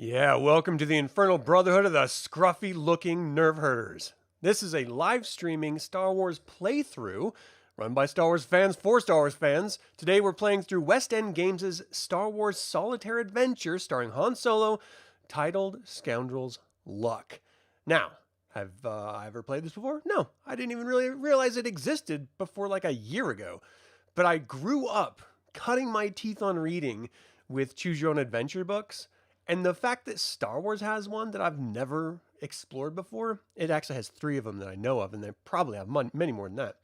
Yeah, welcome to the Infernal Brotherhood of the scruffy-looking nerve herders. This is a live streaming Star Wars playthrough run by Star Wars fans for Star Wars fans. Today we're playing through West End Games' Star Wars Solitaire adventure starring Han Solo, titled Scoundrel's Luck. Now, have I ever played this before? No, I didn't even really realize it existed before like a year ago. But I grew up cutting my teeth on reading with Choose Your Own Adventure books. And the fact that Star Wars has one that I've never explored before, it actually has 3 of them that I know of, and they probably have many more than that.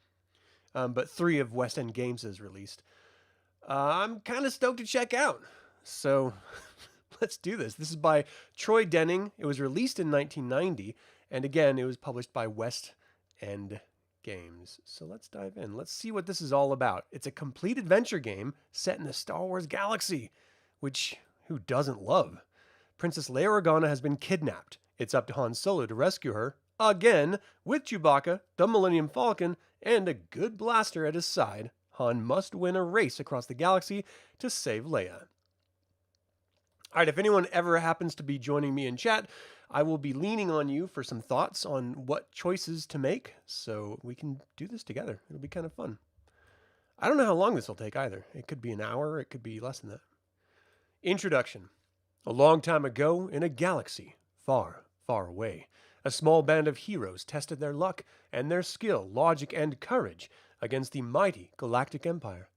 But 3 of West End Games is released. I'm kind of stoked to check out. So let's do this. This is by Troy Denning. It was released in 1990, and again, it was published by West End Games. So let's dive in. Let's see what this is all about. It's a complete adventure game set in the Star Wars galaxy, which who doesn't love? Princess Leia Organa has been kidnapped. It's up to Han Solo to rescue her, again, with Chewbacca, the Millennium Falcon, and a good blaster at his side. Han must win a race across the galaxy to save Leia. Alright, if anyone ever happens to be joining me in chat, I will be leaning on you for some thoughts on what choices to make, so we can do this together. It'll be kind of fun. I don't know how long this will take either. It could be an hour, it could be less than that. Introduction. A long time ago, in a galaxy far, far away, a small band of heroes tested their luck and their skill, logic, and courage against the mighty galactic empire.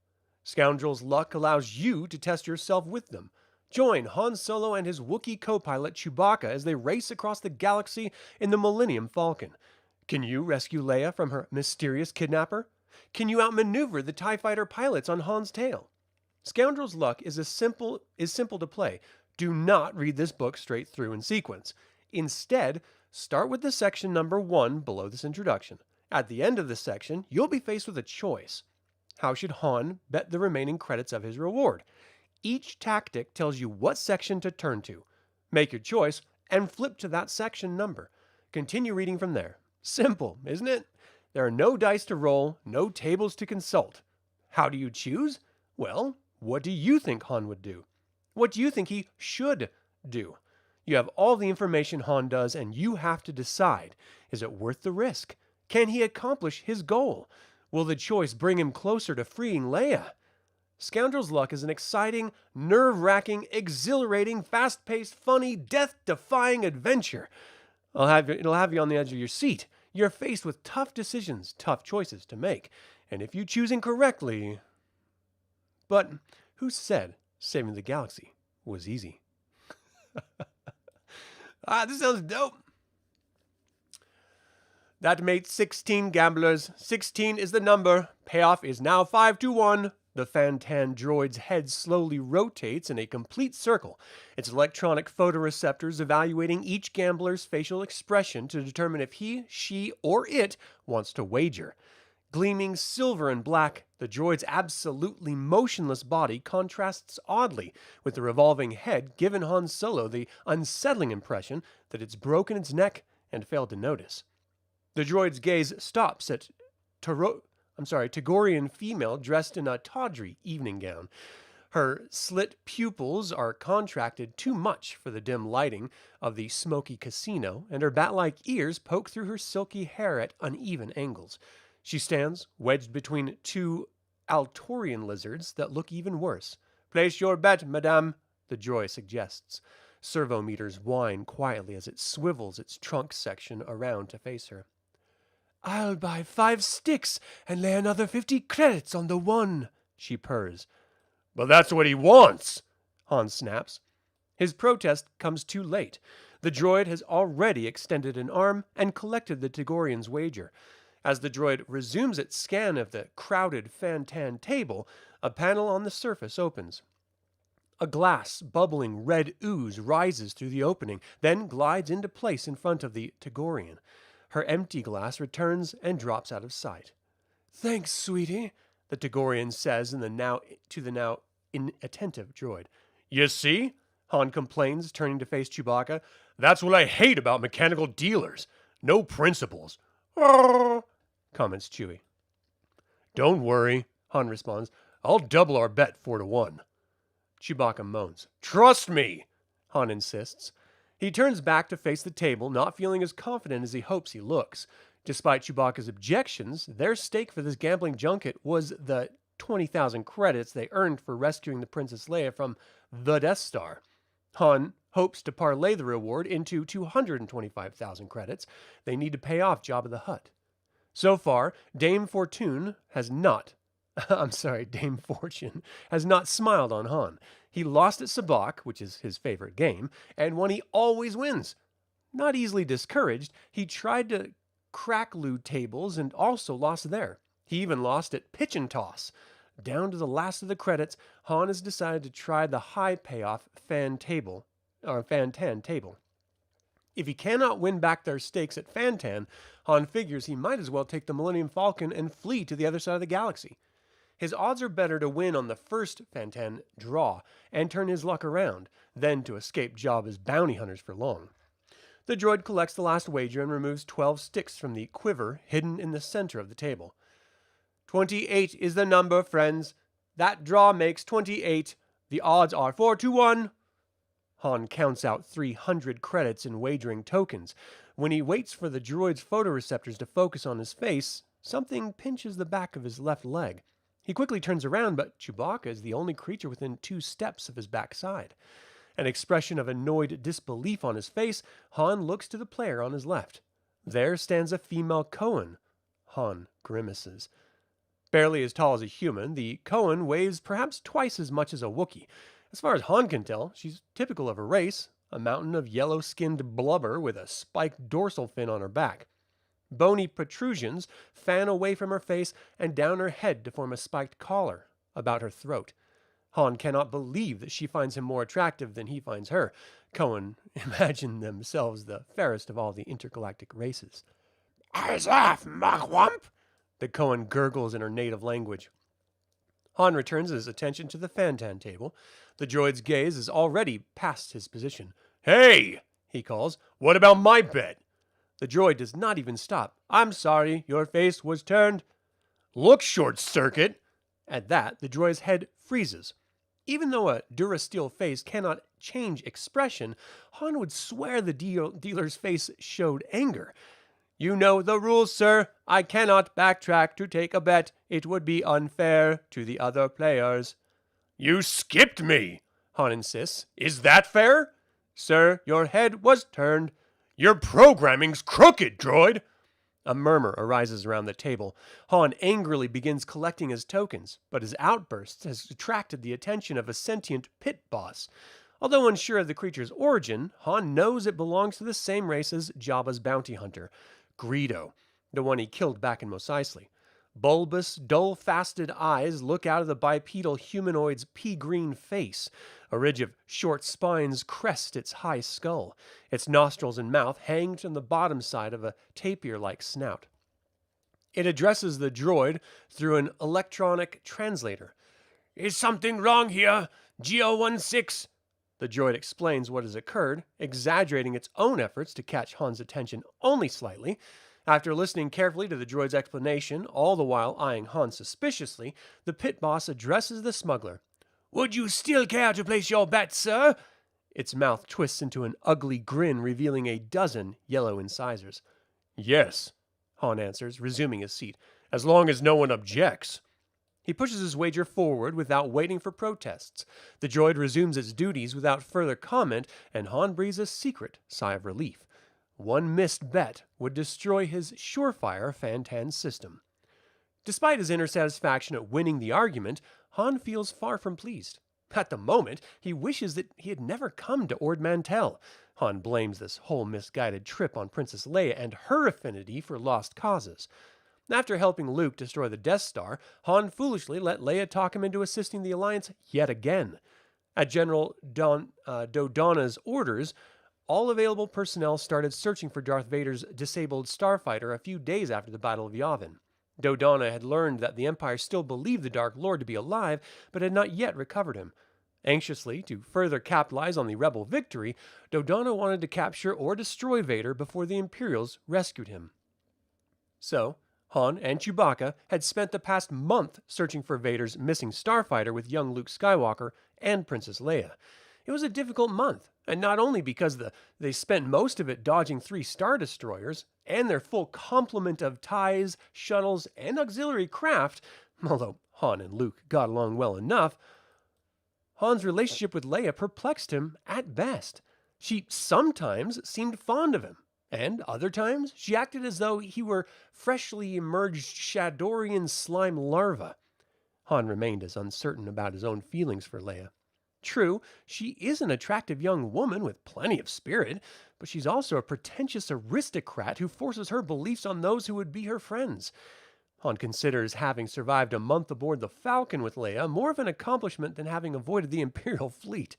Scoundrel's Luck allows you to test yourself with them. Join Han Solo and his Wookiee co-pilot Chewbacca as they race across the galaxy in the Millennium Falcon. Can you rescue Leia from her mysterious kidnapper? Can you outmaneuver the TIE fighter pilots on Han's tail? Scoundrel's Luck is simple to play. Do not read this book straight through in sequence. Instead, start with the section number 1 below this introduction. At the end of this section, you'll be faced with a choice. How should Han bet the remaining credits of his reward? Each tactic tells you what section to turn to. Make your choice and flip to that section number. Continue reading from there. Simple, isn't it? There are no dice to roll, no tables to consult. How do you choose? Well, what do you think Han would do? What do you think he should do? You have all the information Han does, and you have to decide. Is it worth the risk? Can he accomplish his goal? Will the choice bring him closer to freeing Leia? Scoundrel's Luck is an exciting, nerve-wracking, exhilarating, fast-paced, funny, death-defying adventure. It'll have you on the edge of your seat. You're faced with tough decisions, tough choices to make. And if you choose incorrectly... But who said saving the galaxy was easy? This sounds dope. That makes 16 gamblers. 16 is the number. Payoff is now 5-1. The Fantan droid's head slowly rotates in a complete circle, its electronic photoreceptors evaluating each gambler's facial expression to determine if he, she, or it wants to wager. Gleaming silver and black, the droid's absolutely motionless body contrasts oddly with the revolving head, giving Han Solo the unsettling impression that it's broken its neck and failed to notice. The droid's gaze stops at Togorian female dressed in a tawdry evening gown. Her slit pupils are contracted too much for the dim lighting of the smoky casino, and her bat-like ears poke through her silky hair at uneven angles. She stands, wedged between 2 Altorian lizards that look even worse. Place your bet, madame, the droid suggests. Servometers whine quietly as it swivels its trunk section around to face her. I'll buy 5 sticks and lay another 50 credits on the 1, she purrs. But that's what he wants, Han snaps. His protest comes too late. The droid has already extended an arm and collected the Togorian's wager. As the droid resumes its scan of the crowded Fantan table, a panel on the surface opens. A glass, bubbling red ooze rises through the opening, then glides into place in front of the Togorian. Her empty glass returns and drops out of sight. Thanks, sweetie, the Togorian says to the now inattentive droid. You see? Han complains, turning to face Chewbacca. That's what I hate about mechanical dealers. No principles. Comments Chewie. Don't worry, Han responds. I'll double our bet 4-1. Chewbacca moans. Trust me! Han insists. He turns back to face the table, not feeling as confident as he hopes he looks. Despite Chewbacca's objections, their stake for this gambling junket was the 20,000 credits they earned for rescuing the Princess Leia from the Death Star. Han hopes to parlay the reward into 225,000 credits they need to pay off Jabba the Hutt. So far, Dame Fortune has not smiled on Han. He lost at Sabacc, which is his favorite game, and one he always wins. Not easily discouraged, he tried to crack loot tables and also lost there. He even lost at pitch and toss. Down to the last of the credits, Han has decided to try the high payoff Fantan table. If he cannot win back their stakes at Fantan, Han figures he might as well take the Millennium Falcon and flee to the other side of the galaxy. His odds are better to win on the first Fantan draw and turn his luck around than to escape Jabba's bounty hunters for long. The droid collects the last wager and removes 12 sticks from the quiver hidden in the center of the table. 28 is the number, friends. That draw makes 28. The odds are 4-1. Han counts out 300 credits in wagering tokens. When he waits for the droid's photoreceptors to focus on his face, something pinches the back of his left leg. He quickly turns around, but Chewbacca is the only creature within 2 steps of his backside. An expression of annoyed disbelief on his face, Han looks to the player on his left. There stands a female Koan. Han grimaces. Barely as tall as a human, the Koan weighs perhaps twice as much as a Wookiee. As far as Han can tell, she's typical of her race, a mountain of yellow-skinned blubber with a spiked dorsal fin on her back. Bony protrusions fan away from her face and down her head to form a spiked collar about her throat. Han cannot believe that she finds him more attractive than he finds her. Koan imagine themselves the fairest of all the intergalactic races. "Eyes off, mugwump!" the Koan gurgles in her native language. Han returns his attention to the Fantan table. The droid's gaze is already past his position. "Hey!" he calls. "What about my bet?" The droid does not even stop. "I'm sorry, your face was turned." "Look, short circuit!" At that, the droid's head freezes. Even though a Durasteel face cannot change expression, Han would swear the dealer's face showed anger. "You know the rules, sir. I cannot backtrack to take a bet. It would be unfair to the other players." "You skipped me," Han insists. "Is that fair?" "Sir, your head was turned." "Your programming's crooked, droid." A murmur arises around the table. Han angrily begins collecting his tokens, but his outburst has attracted the attention of a sentient pit boss. Although unsure of the creature's origin, Han knows it belongs to the same race as Jabba's bounty hunter, Greedo, the one he killed back in Mos Eisley. Bulbous, dull-faceted eyes look out of the bipedal humanoid's pea-green face. A ridge of short spines crest its high skull. Its nostrils and mouth hang from the bottom side of a tapir-like snout. It addresses the droid through an electronic translator. "Is something wrong here? Geo-16?" The droid explains what has occurred, exaggerating its own efforts to catch Han's attention only slightly. After listening carefully to the droid's explanation, all the while eyeing Han suspiciously, the pit boss addresses the smuggler. "Would you still care to place your bet, sir?" Its mouth twists into an ugly grin, revealing a dozen yellow incisors. "Yes," Han answers, resuming his seat, "as long as no one objects." He pushes his wager forward without waiting for protests. The droid resumes its duties without further comment, and Han breathes a secret sigh of relief. One missed bet would destroy his surefire Fantan system. Despite his inner satisfaction at winning the argument, Han feels far from pleased. At the moment, he wishes that he had never come to Ord Mantell. Han blames this whole misguided trip on Princess Leia and her affinity for lost causes. After helping Luke destroy the Death Star, Han foolishly let Leia talk him into assisting the Alliance yet again. At General Dodonna's orders, all available personnel started searching for Darth Vader's disabled starfighter a few days after the Battle of Yavin. Dodonna had learned that the Empire still believed the Dark Lord to be alive, but had not yet recovered him. Anxiously to further capitalize on the rebel victory, Dodonna wanted to capture or destroy Vader before the Imperials rescued him. So, Han and Chewbacca had spent the past month searching for Vader's missing starfighter with young Luke Skywalker and Princess Leia. It was a difficult month, and not only because they spent most of it dodging 3 Star Destroyers and their full complement of TIEs, shuttles, and auxiliary craft, although Han and Luke got along well enough, Han's relationship with Leia perplexed him at best. She sometimes seemed fond of him, and other times she acted as though he were freshly emerged Shadorian slime larva. Han remained as uncertain about his own feelings for Leia. True, she is an attractive young woman with plenty of spirit, but she's also a pretentious aristocrat who forces her beliefs on those who would be her friends. Han considers having survived a month aboard the Falcon with Leia more of an accomplishment than having avoided the Imperial fleet.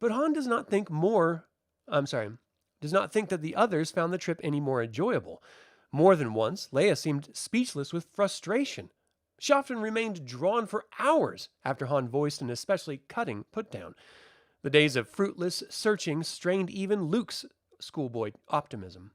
But Han does not think that the others found the trip any more enjoyable. More than once, Leia seemed speechless with frustration. She often remained drawn for hours after Han voiced an especially cutting put-down. The days of fruitless searching strained even Luke's schoolboy optimism.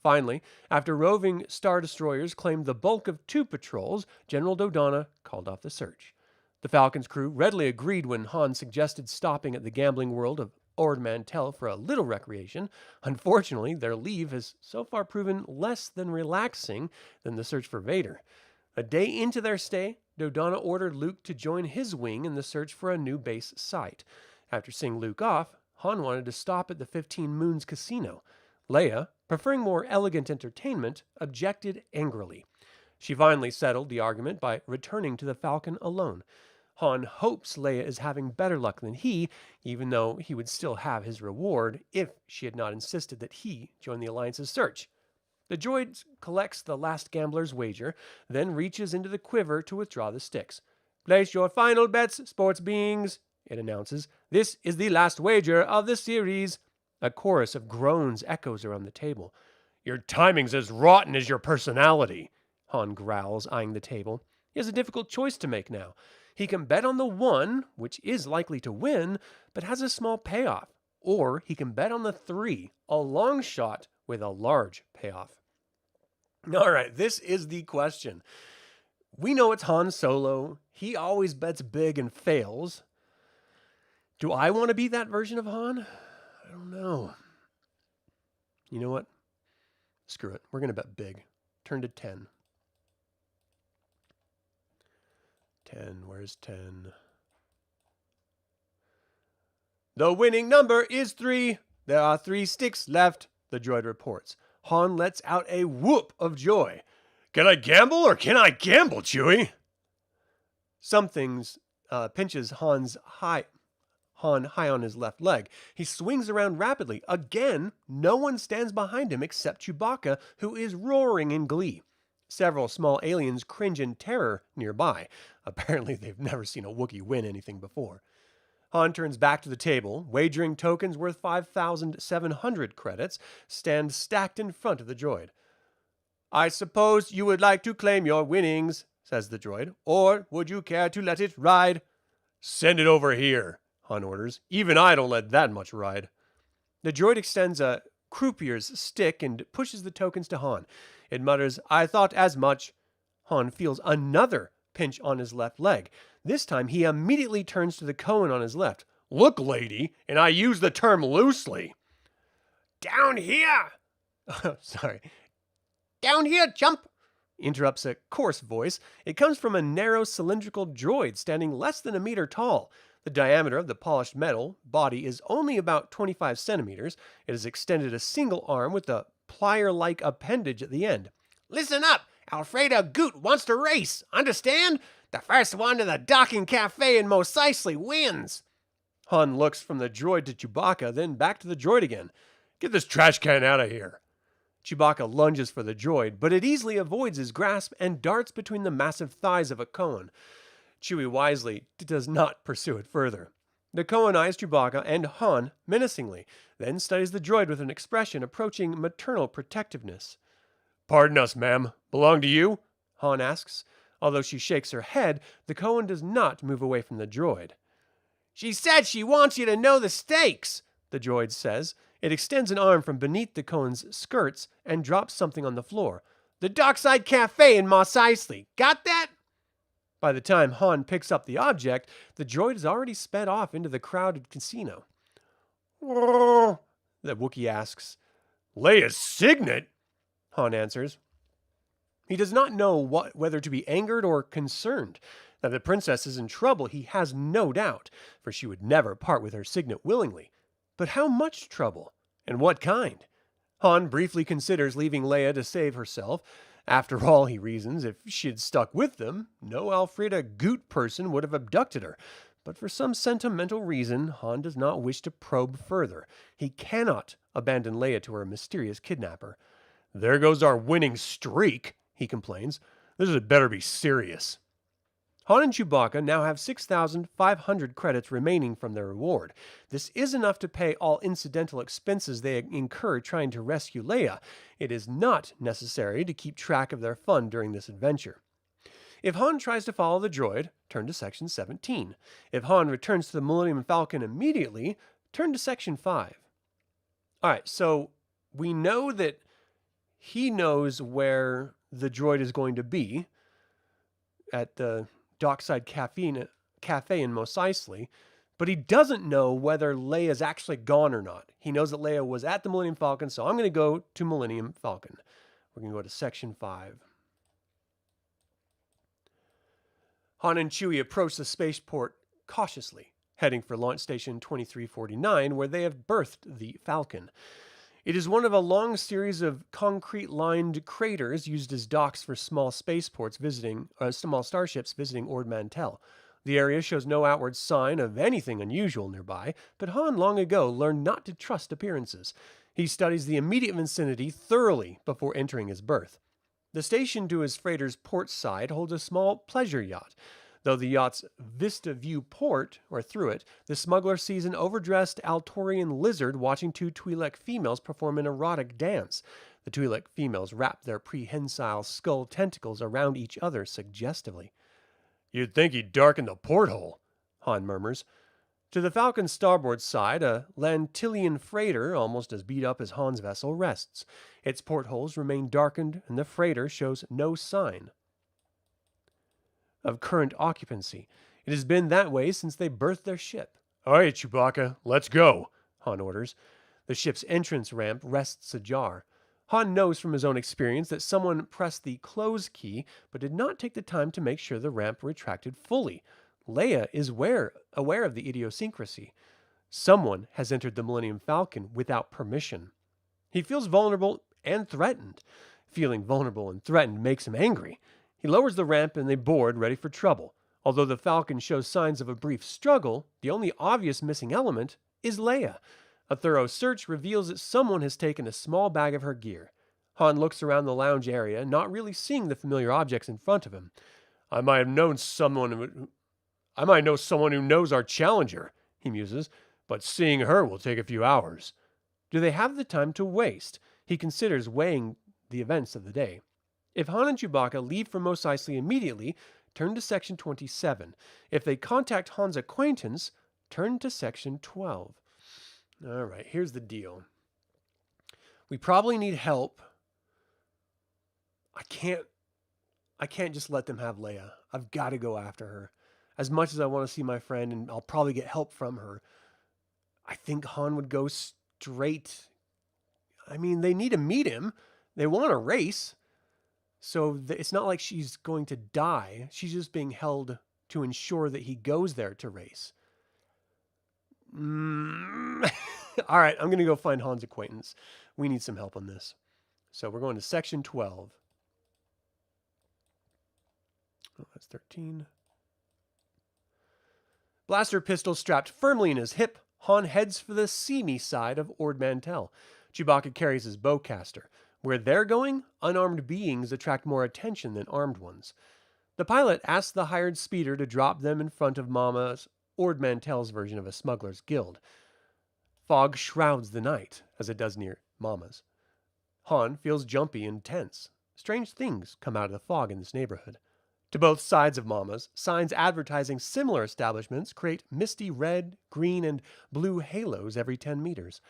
Finally, after roving Star Destroyers claimed the bulk of 2 patrols, General Dodonna called off the search. The Falcon's crew readily agreed when Han suggested stopping at the gambling world of Ord Mantell for a little recreation. Unfortunately, their leave has so far proven less than relaxing than the search for Vader. A day into their stay, Dodonna ordered Luke to join his wing in the search for a new base site. After seeing Luke off, Han wanted to stop at the 15 Moons Casino. Leia, preferring more elegant entertainment, objected angrily. She finally settled the argument by returning to the Falcon alone. Han hopes Leia is having better luck than he, even though he would still have his reward if she had not insisted that he join the Alliance's search. The droid collects the last gambler's wager, then reaches into the quiver to withdraw the sticks. "Place your final bets, sports beings," it announces. "This is the last wager of the series." A chorus of groans echoes around the table. "Your timing's as rotten as your personality," Han growls, eyeing the table. He has a difficult choice to make now. He can bet on the 1, which is likely to win, but has a small payoff. Or he can bet on the 3, a long shot with a large payoff. All right, this is the question. We know it's Han Solo. He always bets big and fails. Do I want to be that version of Han? I don't know. You know what? Screw it. We're going to bet big. Turn to 10. 10. Where's 10? "The winning number is 3. There are 3 sticks left," the droid reports. Han lets out a whoop of joy. "Can I gamble or can I gamble, Chewie?" Something pinches Han high on his left leg. He swings around rapidly. Again, no one stands behind him except Chewbacca, who is roaring in glee. Several small aliens cringe in terror nearby. Apparently, they've never seen a Wookiee win anything before. Han turns back to the table. Wagering tokens worth 5,700 credits stand stacked in front of the droid. "I suppose you would like to claim your winnings," says the droid, "or would you care to let it ride?" "Send it over here," Han orders. "Even I don't let that much ride." The droid extends a croupier's stick and pushes the tokens to Han. It mutters, "I thought as much." Han feels another pinch on his left leg. This time, he immediately turns to the Cohen on his left. "Look, lady, and I use the term loosely." "Down here!" Sorry. "Down here, chump!" interrupts a coarse voice. It comes from a narrow cylindrical droid standing less than a meter tall. The diameter of the polished metal body is only about 25 centimeters. It has extended a single arm with a plier-like appendage at the end. "Listen up! Alfredo Goot wants to race. Understand? The first one to the docking cafe in Mos Eisley wins." Han looks from the droid to Chewbacca, then back to the droid again. "Get this trash can out of here." Chewbacca lunges for the droid, but it easily avoids his grasp and darts between the massive thighs of a Cohen. Chewie wisely does not pursue it further. The Cohen eyes Chewbacca and Han menacingly, then studies the droid with an expression approaching maternal protectiveness. "Pardon us, ma'am. Belong to you?" Han asks. Although she shakes her head, the Cohen does not move away from the droid. "She said she wants you to know the stakes," the droid says. It extends an arm from beneath the Cohen's skirts and drops something on the floor. "The Dockside Cafe in Mos Eisley. Got that?" By the time Han picks up the object, the droid has already sped off into the crowded casino. The Wookiee asks. Leia's signet? Han answers. He does not know whether to be angered or concerned. That the princess is in trouble, he has no doubt, for she would never part with her signet willingly. But how much trouble? And what kind? Han briefly considers leaving Leia to save herself. After all, he reasons, if she had stuck with them, no Alfreda Goot person would have abducted her. But for some sentimental reason, Han does not wish to probe further. He cannot abandon Leia to her mysterious kidnapper. There goes our winning streak, he complains. This had better be serious. Han and Chewbacca now have 6,500 credits remaining from their reward. This is enough to pay all incidental expenses they incur trying to rescue Leia. It is not necessary to keep track of their fun during this adventure. If Han tries to follow the droid, turn to Section 17. If Han returns to the Millennium Falcon immediately, turn to Section 5. Alright, so we know that he knows where the droid is going to be at the Dockside Cafe in Mos Eisley, but he doesn't know whether Leia's actually gone or not. He knows that Leia was at the Millennium Falcon, so I'm going to go to Millennium Falcon. We're going to go to Section 5. Han and Chewie approach the spaceport cautiously, heading for Launch Station 2349, where they have berthed the Falcon. It is one of a long series of concrete-lined craters used as docks for small spaceports small starships visiting Ord Mantell. The area shows no outward sign of anything unusual nearby, but Han long ago learned not to trust appearances. He studies the immediate vicinity thoroughly before entering his berth. The station to his freighter's port side holds a small pleasure yacht. Though the yacht's Vista View port, or through it, the smuggler sees an overdressed Altorian lizard watching two Twi'lek females perform an erotic dance. The Twi'lek females wrap their prehensile skull tentacles around each other suggestively. You'd think he'd darken the porthole, Han murmurs. To the Falcon's starboard side, a Lantillian freighter, almost as beat up as Han's vessel, rests. Its portholes remain darkened, and the freighter shows no sign of current occupancy. It has been that way since they berthed their ship. All right, Chewbacca, let's go, Han orders. The ship's entrance ramp rests ajar. Han knows from his own experience that someone pressed the close key, but did not take the time to make sure the ramp retracted fully. Leia is aware of the idiosyncrasy. Someone has entered the Millennium Falcon without permission. He feels vulnerable and threatened. Feeling vulnerable and threatened makes him angry. He lowers the ramp and they board, ready for trouble. Although the Falcon shows signs of a brief struggle, the only obvious missing element is Leia. A thorough search reveals that someone has taken a small bag of her gear. Han looks around the lounge area, not really seeing the familiar objects in front of him. I might know someone who knows our challenger, he muses, but seeing her will take a few hours. Do they have the time to waste? He considers weighing the events of the day. If Han and Chewbacca leave for Mos Eisley immediately, turn to Section 27. If they contact Han's acquaintance, turn to Section 12. All right, here's the deal. We probably need help. I can't just let them have Leia. I've got to go after her. As much as I want to see my friend, and I'll probably get help from her, I think Han would go straight. I mean, they need to meet him. They want a race. So it's not like she's going to die. She's just being held to ensure that he goes there to race. All right, I'm going to go find Han's acquaintance. We need some help on this. So we're going to Section 12. Oh, that's 13. Blaster pistol strapped firmly in his hip, Han heads for the see-me side of Ord Mantell. Chewbacca carries his bowcaster. Where they're going, unarmed beings attract more attention than armed ones. The pilot asks the hired speeder to drop them in front of Mama's Ord Mantell's version of a smuggler's guild. Fog shrouds the night, as it does near Mama's. Han feels jumpy and tense. Strange things come out of the fog in this neighborhood. To both sides of Mama's, signs advertising similar establishments create misty red, green, and blue halos every 10 meters.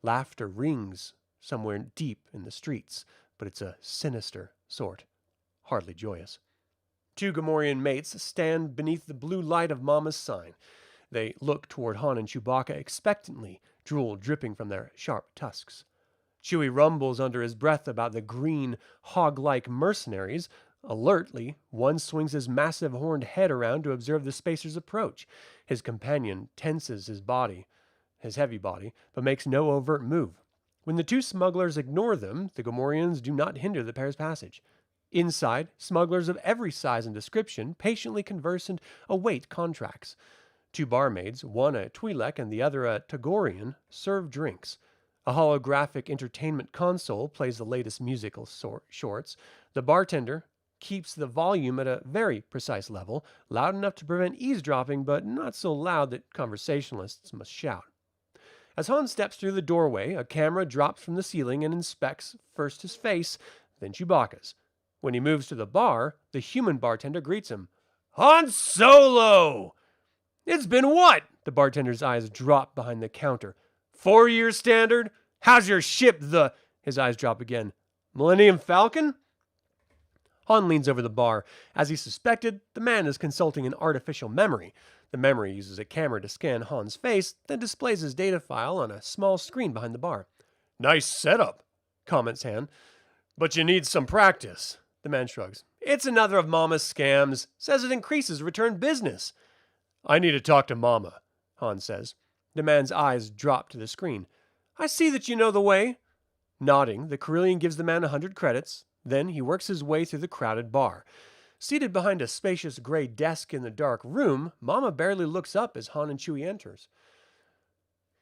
Laughter rings somewhere deep in the streets, but it's a sinister sort, hardly joyous. Two Gamorrean mates stand beneath the blue light of Mama's sign. They look toward Han and Chewbacca expectantly, drool dripping from their sharp tusks. Chewie rumbles under his breath about the green, hog-like mercenaries. Alertly, one swings his massive horned head around to observe the spacer's approach. His companion tenses his heavy body, but makes no overt move. When the two smugglers ignore them, the Gamorreans do not hinder the pair's passage. Inside, smugglers of every size and description patiently converse and await contracts. Two barmaids, one a Twi'lek and the other a Togorian, serve drinks. A holographic entertainment console plays the latest musical shorts. The bartender keeps the volume at a very precise level, loud enough to prevent eavesdropping, but not so loud that conversationalists must shout. As Han steps through the doorway, a camera drops from the ceiling and inspects first his face, then Chewbacca's. When he moves to the bar, the human bartender greets him. Han Solo! It's been what? The bartender's eyes drop behind the counter. 4-year standard? How's your ship, His eyes drop again. Millennium Falcon? Han leans over the bar. As he suspected, the man is consulting an artificial memory. The memory uses a camera to scan Han's face, then displays his data file on a small screen behind the bar. Nice setup, comments Han. But you need some practice. The man shrugs. It's another of Mama's scams. Says it increases return business. I need to talk to Mama, Han says. The man's eyes drop to the screen. I see that you know the way. Nodding, the Corellian gives the man 100 credits. Then he works his way through the crowded bar. Seated behind a spacious gray desk in the dark room, Mama barely looks up as Han and Chewie enters.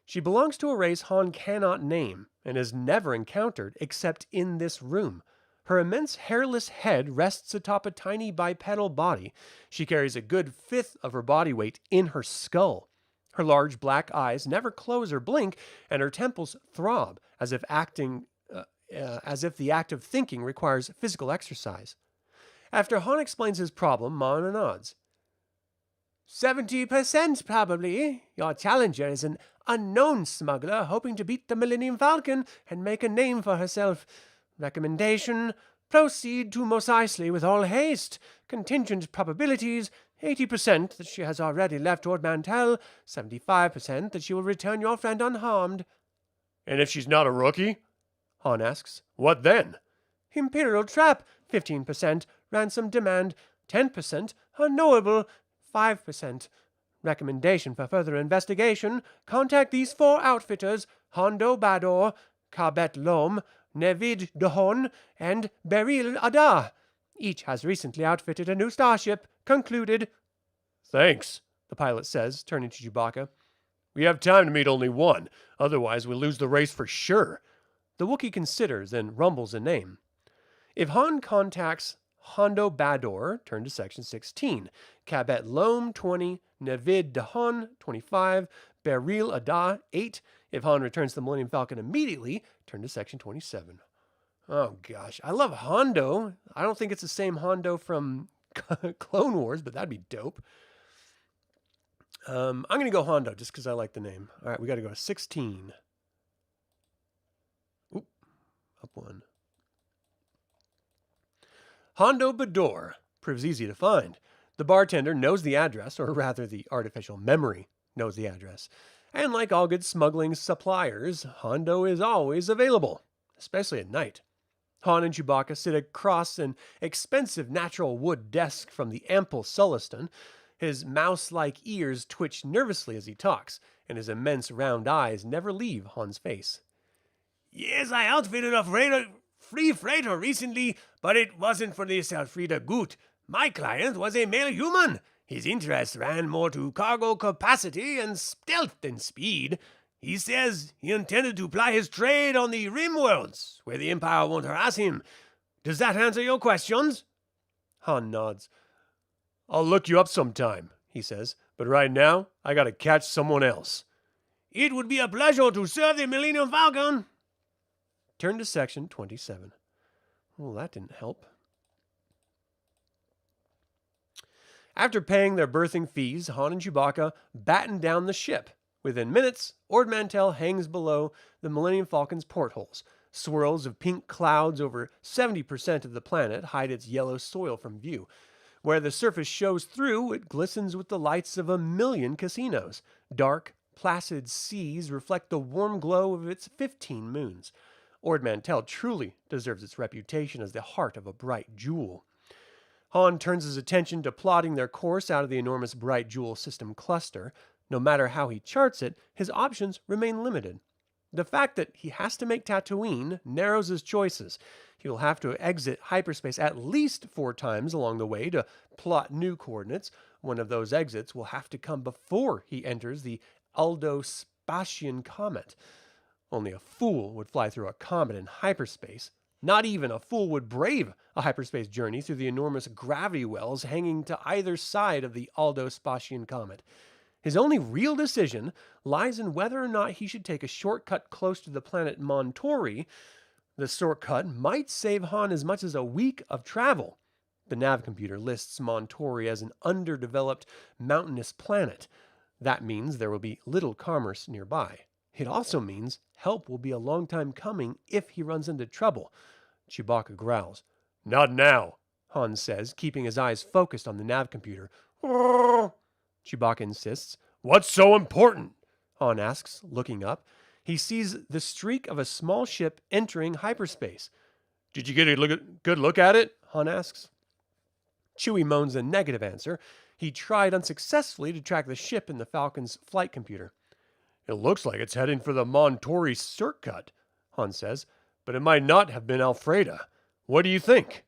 She belongs to a race Han cannot name and has never encountered except in this room. Her immense hairless head rests atop a tiny bipedal body. She carries a good fifth of her body weight in her skull. Her large black eyes never close or blink, and her temples throb as if the act of thinking requires physical exercise. After Han explains his problem, Mama nods. 70% probably. Your challenger is an unknown smuggler hoping to beat the Millennium Falcon and make a name for herself. Recommendation: proceed to Mos Eisley with all haste. Contingent probabilities: 80% that she has already left Ord Mantell, 75% that she will return your friend unharmed. And if she's not a rookie? Han asks. What then? Imperial trap, 15%. Ransom demand, 10%. Unknowable, 5%. Recommendation for further investigation: contact these 4 outfitters: Hondo Bador, Kabet Lom, Nevid Dahon, and Beril Adar. Each has recently outfitted a new starship. Concluded. Thanks, the pilot says, turning to Chewbacca. We have time to meet only one, otherwise we'll lose the race for sure. The Wookiee considers, then rumbles a name. If Han contacts Hondo Bador, turn to section 16. Kabet Lom, 20. Nevid Dahon, 25. Beril Adar, 8. If Han returns the Millennium Falcon immediately, turn to section 27. Oh gosh, I love Hondo. I don't think it's the same Hondo from Clone Wars, but that'd be dope. I'm going to go Hondo just because I like the name. All right, we got to go to 16. Oop, up 1. Hondo Bador proves easy to find. The bartender knows the address, or rather the artificial memory knows the address. And like all good smuggling suppliers, Hondo is always available, especially at night. Han and Chewbacca sit across an expensive natural wood desk from the ample Sulliston. His mouse-like ears twitch nervously as he talks, and his immense round eyes never leave Han's face. Yes, I outfitted a free freighter recently, but it wasn't for this Elfrida Goot. My client was a male human. His interests ran more to cargo capacity and stealth than speed. He says he intended to ply his trade on the rim worlds, where the Empire won't harass him. Does that answer your questions? Han nods. I'll look you up sometime, he says, but right now, I gotta catch someone else. It would be a pleasure to serve the Millennium Falcon. Turn to section 27. Well, that didn't help. After paying their berthing fees, Han and Chewbacca batten down the ship. Within minutes, Ord Mantell hangs below the Millennium Falcon's portholes. Swirls of pink clouds over 70% of the planet hide its yellow soil from view. Where the surface shows through, it glistens with the lights of 1,000,000 casinos. Dark, placid seas reflect the warm glow of its 15 moons. Ord Mantell truly deserves its reputation as the heart of a bright jewel. Han turns his attention to plotting their course out of the enormous bright jewel system cluster. No matter how he charts it, his options remain limited. The fact that he has to make Tatooine narrows his choices. He will have to exit hyperspace at least 4 times along the way to plot new coordinates. One of those exits will have to come before he enters the Aldo-Spatian comet. Only a fool would fly through a comet in hyperspace. Not even a fool would brave a hyperspace journey through the enormous gravity wells hanging to either side of the Aldo-Spatian comet. His only real decision lies in whether or not he should take a shortcut close to the planet Montori. The shortcut might save Han as much as a week of travel. The nav computer lists Montori as an underdeveloped mountainous planet. That means there will be little commerce nearby. It also means help will be a long time coming if he runs into trouble. Chewbacca growls. Not now, Han says, keeping his eyes focused on the nav computer. Chewbacca insists. What's so important? Han asks, looking up. He sees the streak of a small ship entering hyperspace. Did you get a good look at it? Han asks. Chewie moans a negative answer. He tried unsuccessfully to track the ship in the Falcon's flight computer. It looks like it's heading for the Montori shortcut, Han says, but it might not have been Alfreda. What do you think?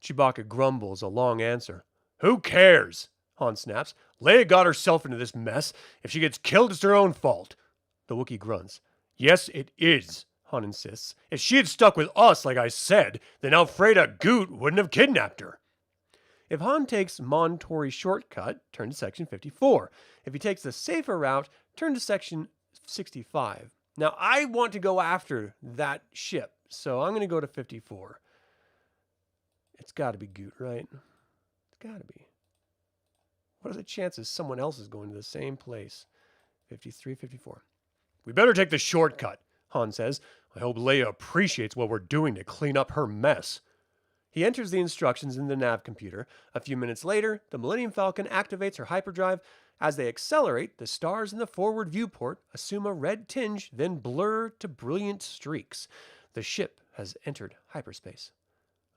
Chewbacca grumbles a long answer. Who cares? Han snaps. Leia got herself into this mess. If she gets killed, it's her own fault. The Wookiee grunts. Yes, it is, Han insists. If she had stuck with us, like I said, then Alfreda Goot wouldn't have kidnapped her. If Han takes Montori shortcut, turn to section 54. If he takes the safer route, turn to section 65. Now, I want to go after that ship, so I'm going to go to 54. It's got to be Goot, right? It's got to be. What are the chances someone else is going to the same place? 53, 54. We better take the shortcut, Han says. I hope Leia appreciates what we're doing to clean up her mess. He enters the instructions in the nav computer. A few minutes later, the Millennium Falcon activates her hyperdrive. As they accelerate, the stars in the forward viewport assume a red tinge, then blur to brilliant streaks. The ship has entered hyperspace.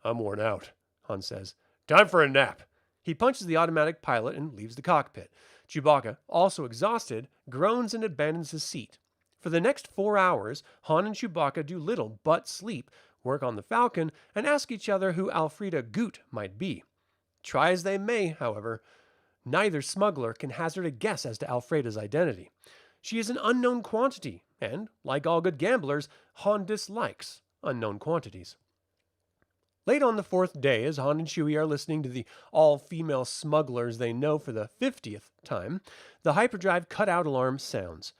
I'm worn out, Han says. Time for a nap. He punches the automatic pilot and leaves the cockpit. Chewbacca, also exhausted, groans and abandons his seat. For the next 4 hours, Han and Chewbacca do little but sleep, work on the Falcon, and ask each other who Alfreda Goot might be. Try as they may, however, neither smuggler can hazard a guess as to Alfreda's identity. She is an unknown quantity, and, like all good gamblers, Han dislikes unknown quantities. Late on the 4th day, as Han and Chewie are listening to the all-female smugglers they know for the 50th time, the hyperdrive cutout alarm sounds.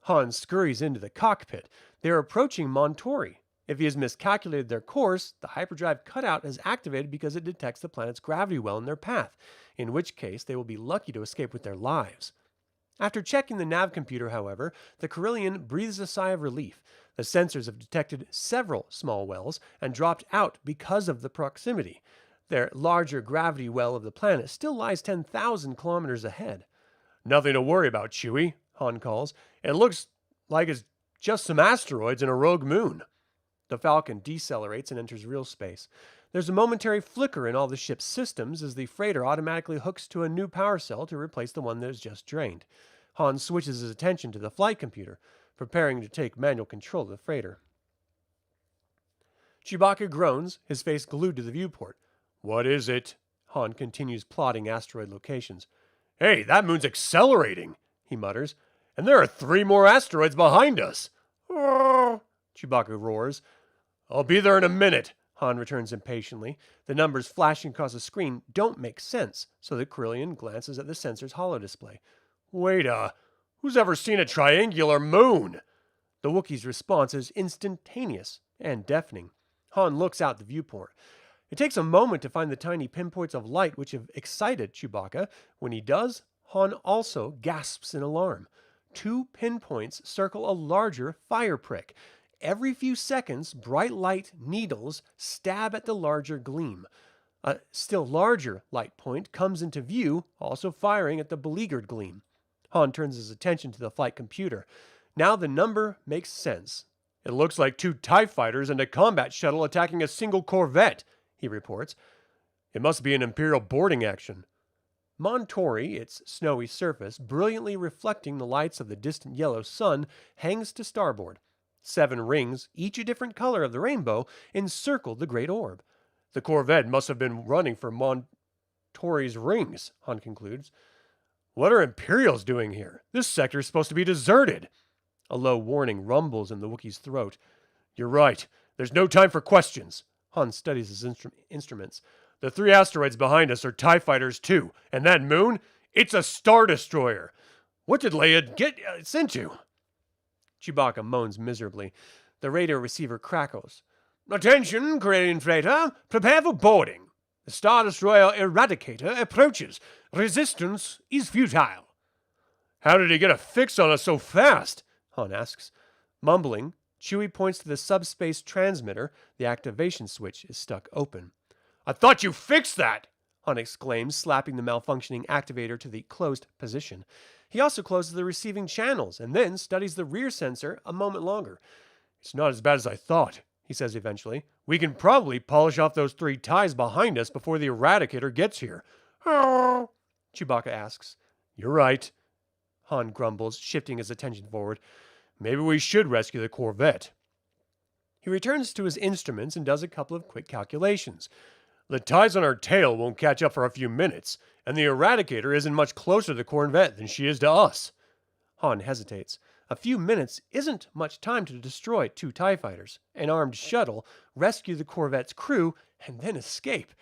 Han scurries into the cockpit. They are approaching Montori. If he has miscalculated their course, the hyperdrive cutout is activated because it detects the planet's gravity well in their path, in which case they will be lucky to escape with their lives. After checking the nav computer, however, the Corellian breathes a sigh of relief. The sensors have detected several small wells and dropped out because of the proximity. Their larger gravity well of the planet still lies 10,000 kilometers ahead. Nothing to worry about, Chewie, Han calls. It looks like it's just some asteroids and a rogue moon. The Falcon decelerates and enters real space. There's a momentary flicker in all the ship's systems as the freighter automatically hooks to a new power cell to replace the one that is just drained. Han switches his attention to the flight computer, preparing to take manual control of the freighter. Chewbacca groans, his face glued to the viewport. What is it? Han continues plotting asteroid locations. Hey, that moon's accelerating, he mutters. And there are 3 more asteroids behind us. Chewbacca roars. I'll be there in a minute, Han returns impatiently. The numbers flashing across the screen don't make sense, so the Corellian glances at the sensor's holodisplay. Wait who's ever seen a triangular moon? The Wookiee's response is instantaneous and deafening. Han looks out the viewport. It takes a moment to find the tiny pinpoints of light which have excited Chewbacca. When he does, Han also gasps in alarm. 2 pinpoints circle a larger fire prick. every few seconds, bright light needles stab at the larger gleam. A still larger light point comes into view, also firing at the beleaguered gleam. Han turns his attention to the flight computer. Now the number makes sense. It looks like 2 TIE fighters and a combat shuttle attacking a single corvette, he reports. It must be an Imperial boarding action. Montori, its snowy surface, brilliantly reflecting the lights of the distant yellow sun, hangs to starboard. 7 rings, each a different color of the rainbow, encircle the great orb. The corvette must have been running for Montori's rings, Han concludes. What are Imperials doing here? This sector is supposed to be deserted. A low warning rumbles in the Wookiee's throat. You're right. There's no time for questions. Han studies his instruments. The 3 asteroids behind us are TIE fighters too. And that moon? It's a Star Destroyer. What did Leia get us into? Chewbacca moans miserably. The radar receiver crackles. Attention, Corellian freighter. Prepare for boarding. The Star Destroyer Eradicator approaches. Resistance is futile. How did he get a fix on us so fast? Han asks. Mumbling, Chewie points to the subspace transmitter. The activation switch is stuck open. I thought you fixed that! Han exclaims, slapping the malfunctioning activator to the closed position. He also closes the receiving channels and then studies the rear sensor a moment longer. It's not as bad as I thought, he says eventually. We can probably polish off those 3 TIEs behind us before the Eradicator gets here. Oh, Chewbacca asks. You're right, Han grumbles, shifting his attention forward. Maybe we should rescue the Corvette. He returns to his instruments and does a couple of quick calculations. The TIEs on our tail won't catch up for a few minutes, and the Eradicator isn't much closer to the Corvette than she is to us. Han hesitates. A few minutes isn't much time to destroy 2 TIE fighters, an armed shuttle, rescue the Corvette's crew, and then escape.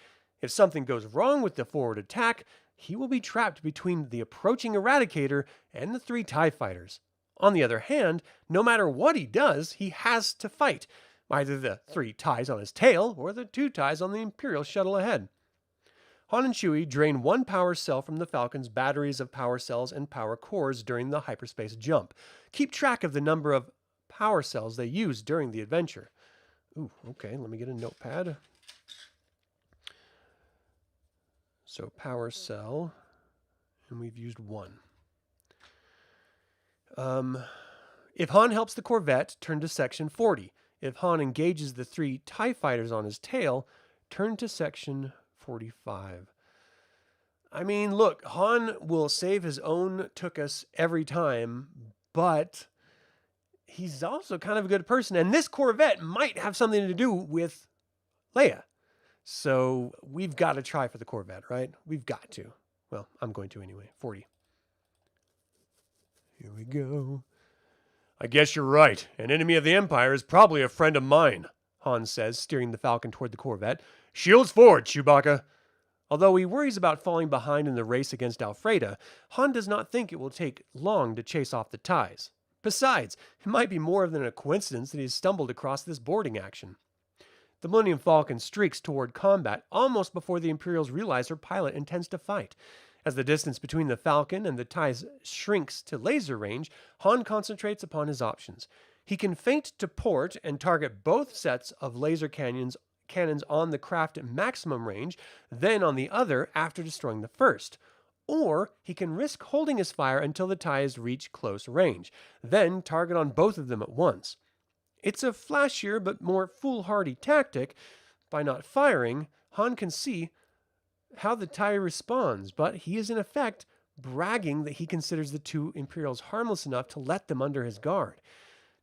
If something goes wrong with the forward attack, he will be trapped between the approaching Eradicator and the 3 TIE fighters. On the other hand, no matter what he does, he has to fight, either the 3 TIEs on his tail or the 2 TIEs on the Imperial shuttle ahead. Han and Chewie drain 1 power cell from the Falcon's batteries of power cells and power cores during the hyperspace jump. Keep track of the number of power cells they use during the adventure. Ooh, okay, let me get a notepad. So power cell, and we've used 1. If Han helps the Corvette, turn to section 40. If Han engages the 3 TIE fighters on his tail, turn to section 45. I mean, look, Han will save his own Tukas every time, but he's also kind of a good person. And this Corvette might have something to do with Leia. So we've got to try for the Corvette, right? We've got to. Well, I'm going to anyway. 40. Here we go. I guess you're right. An enemy of the Empire is probably a friend of mine, Han says, steering the Falcon toward the Corvette. Shields forward, Chewbacca. Although he worries about falling behind in the race against Alfreda, Han does not think it will take long to chase off the TIEs. Besides, it might be more than a coincidence that he has stumbled across this boarding action. The Millennium Falcon streaks toward combat almost before the Imperials realize her pilot intends to fight. As the distance between the Falcon and the TIEs shrinks to laser range, Han concentrates upon his options. He can feint to port and target both sets of laser cannons on the craft at maximum range, then on the other after destroying the first. Or he can risk holding his fire until the TIEs reach close range, then target on both of them at once. It's a flashier but more foolhardy tactic. By not firing, Han can see how the TIE responds, but he is in effect bragging that he considers the 2 Imperials harmless enough to let them under his guard.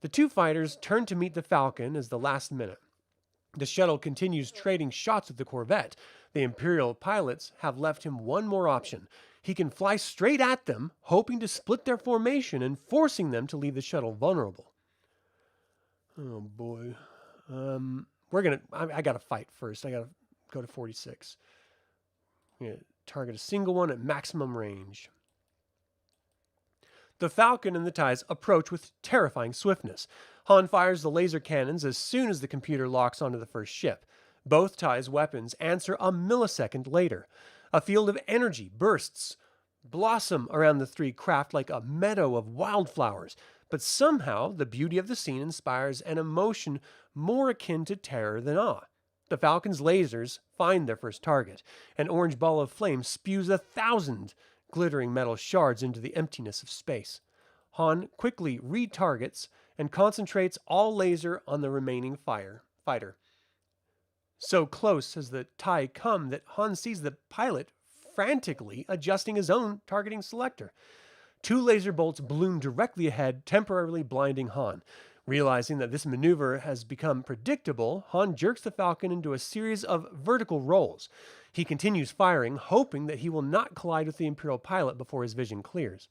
The 2 fighters turn to meet the Falcon as the last minute. The shuttle continues trading shots with the Corvette. The Imperial pilots have left him one more option. He can fly straight at them, hoping to split their formation and forcing them to leave the shuttle vulnerable. Oh boy. I gotta fight first. I gotta go to 46. I'm gonna target a single one at maximum range. The Falcon and the TIEs approach with terrifying swiftness. Han fires the laser cannons as soon as the computer locks onto the first ship. Both TIEs' weapons answer a millisecond later. A field of energy bursts blossom around the three craft like a meadow of wildflowers, but somehow the beauty of the scene inspires an emotion more akin to terror than awe. The Falcon's lasers find their first target. An orange ball of flame spews 1,000 glittering metal shards into the emptiness of space. Han quickly retargets and concentrates all laser on the remaining fighter. So close has the tie come that Han sees the pilot frantically adjusting his own targeting selector. 2 laser bolts bloom directly ahead, temporarily blinding Han. Realizing that this maneuver has become predictable, Han jerks the Falcon into a series of vertical rolls. He continues firing, hoping that he will not collide with the Imperial pilot before his vision clears.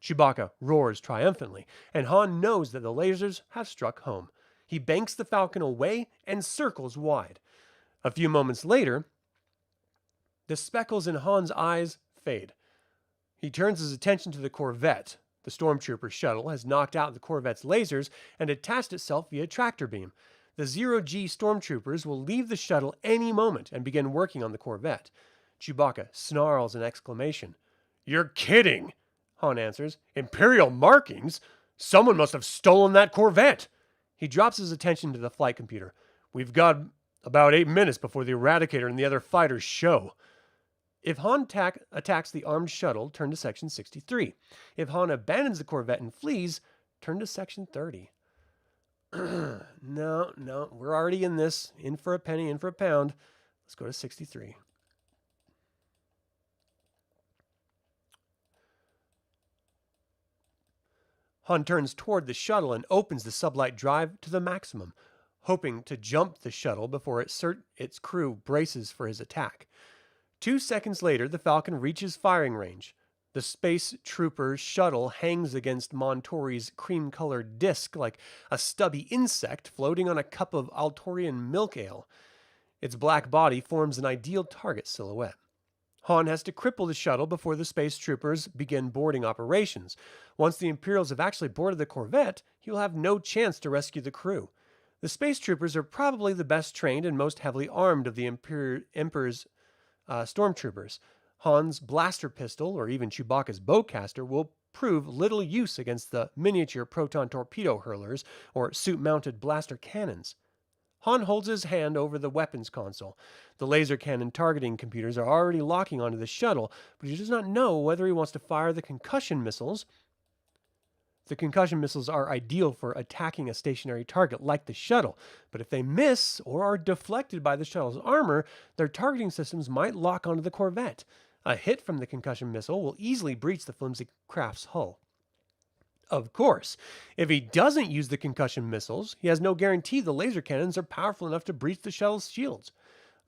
Chewbacca roars triumphantly, and Han knows that the lasers have struck home. He banks the Falcon away and circles wide. A few moments later, the speckles in Han's eyes fade. He turns his attention to the Corvette. The stormtrooper shuttle has knocked out the Corvette's lasers and attached itself via tractor beam. The zero-G stormtroopers will leave the shuttle any moment and begin working on the Corvette. Chewbacca snarls an exclamation. "You're kidding!" Han answers. "Imperial markings? Someone must have stolen that Corvette!" He drops his attention to the flight computer. "We've got about 8 minutes before the Eradicator and the other fighters show." If Han attacks the armed shuttle, turn to Section 63. If Han abandons the Corvette and flees, turn to Section 30. No, we're already in this. In for a penny, in for a pound. Let's go to 63. Han turns toward the shuttle and opens the sublight drive to the maximum, hoping to jump the shuttle before its crew braces for his attack. 2 seconds later, the Falcon reaches firing range. The space trooper's shuttle hangs against Montori's cream-colored disc like a stubby insect floating on a cup of Altorian milk ale. Its black body forms an ideal target silhouette. Han has to cripple the shuttle before the space troopers begin boarding operations. Once the Imperials have actually boarded the Corvette, he will have no chance to rescue the crew. The space troopers are probably the best trained and most heavily armed of the Emperor's stormtroopers. Han's blaster pistol, or even Chewbacca's bowcaster, will prove little use against the miniature proton torpedo hurlers or suit-mounted blaster cannons. Han holds his hand over the weapons console. The laser cannon targeting computers are already locking onto the shuttle, but he does not know whether he wants to fire the concussion missiles. The concussion missiles are ideal for attacking a stationary target like the shuttle, but if they miss or are deflected by the shuttle's armor, their targeting systems might lock onto the Corvette. A hit from the concussion missile will easily breach the flimsy craft's hull. Of course, if he doesn't use the concussion missiles, he has no guarantee the laser cannons are powerful enough to breach the shuttle's shields.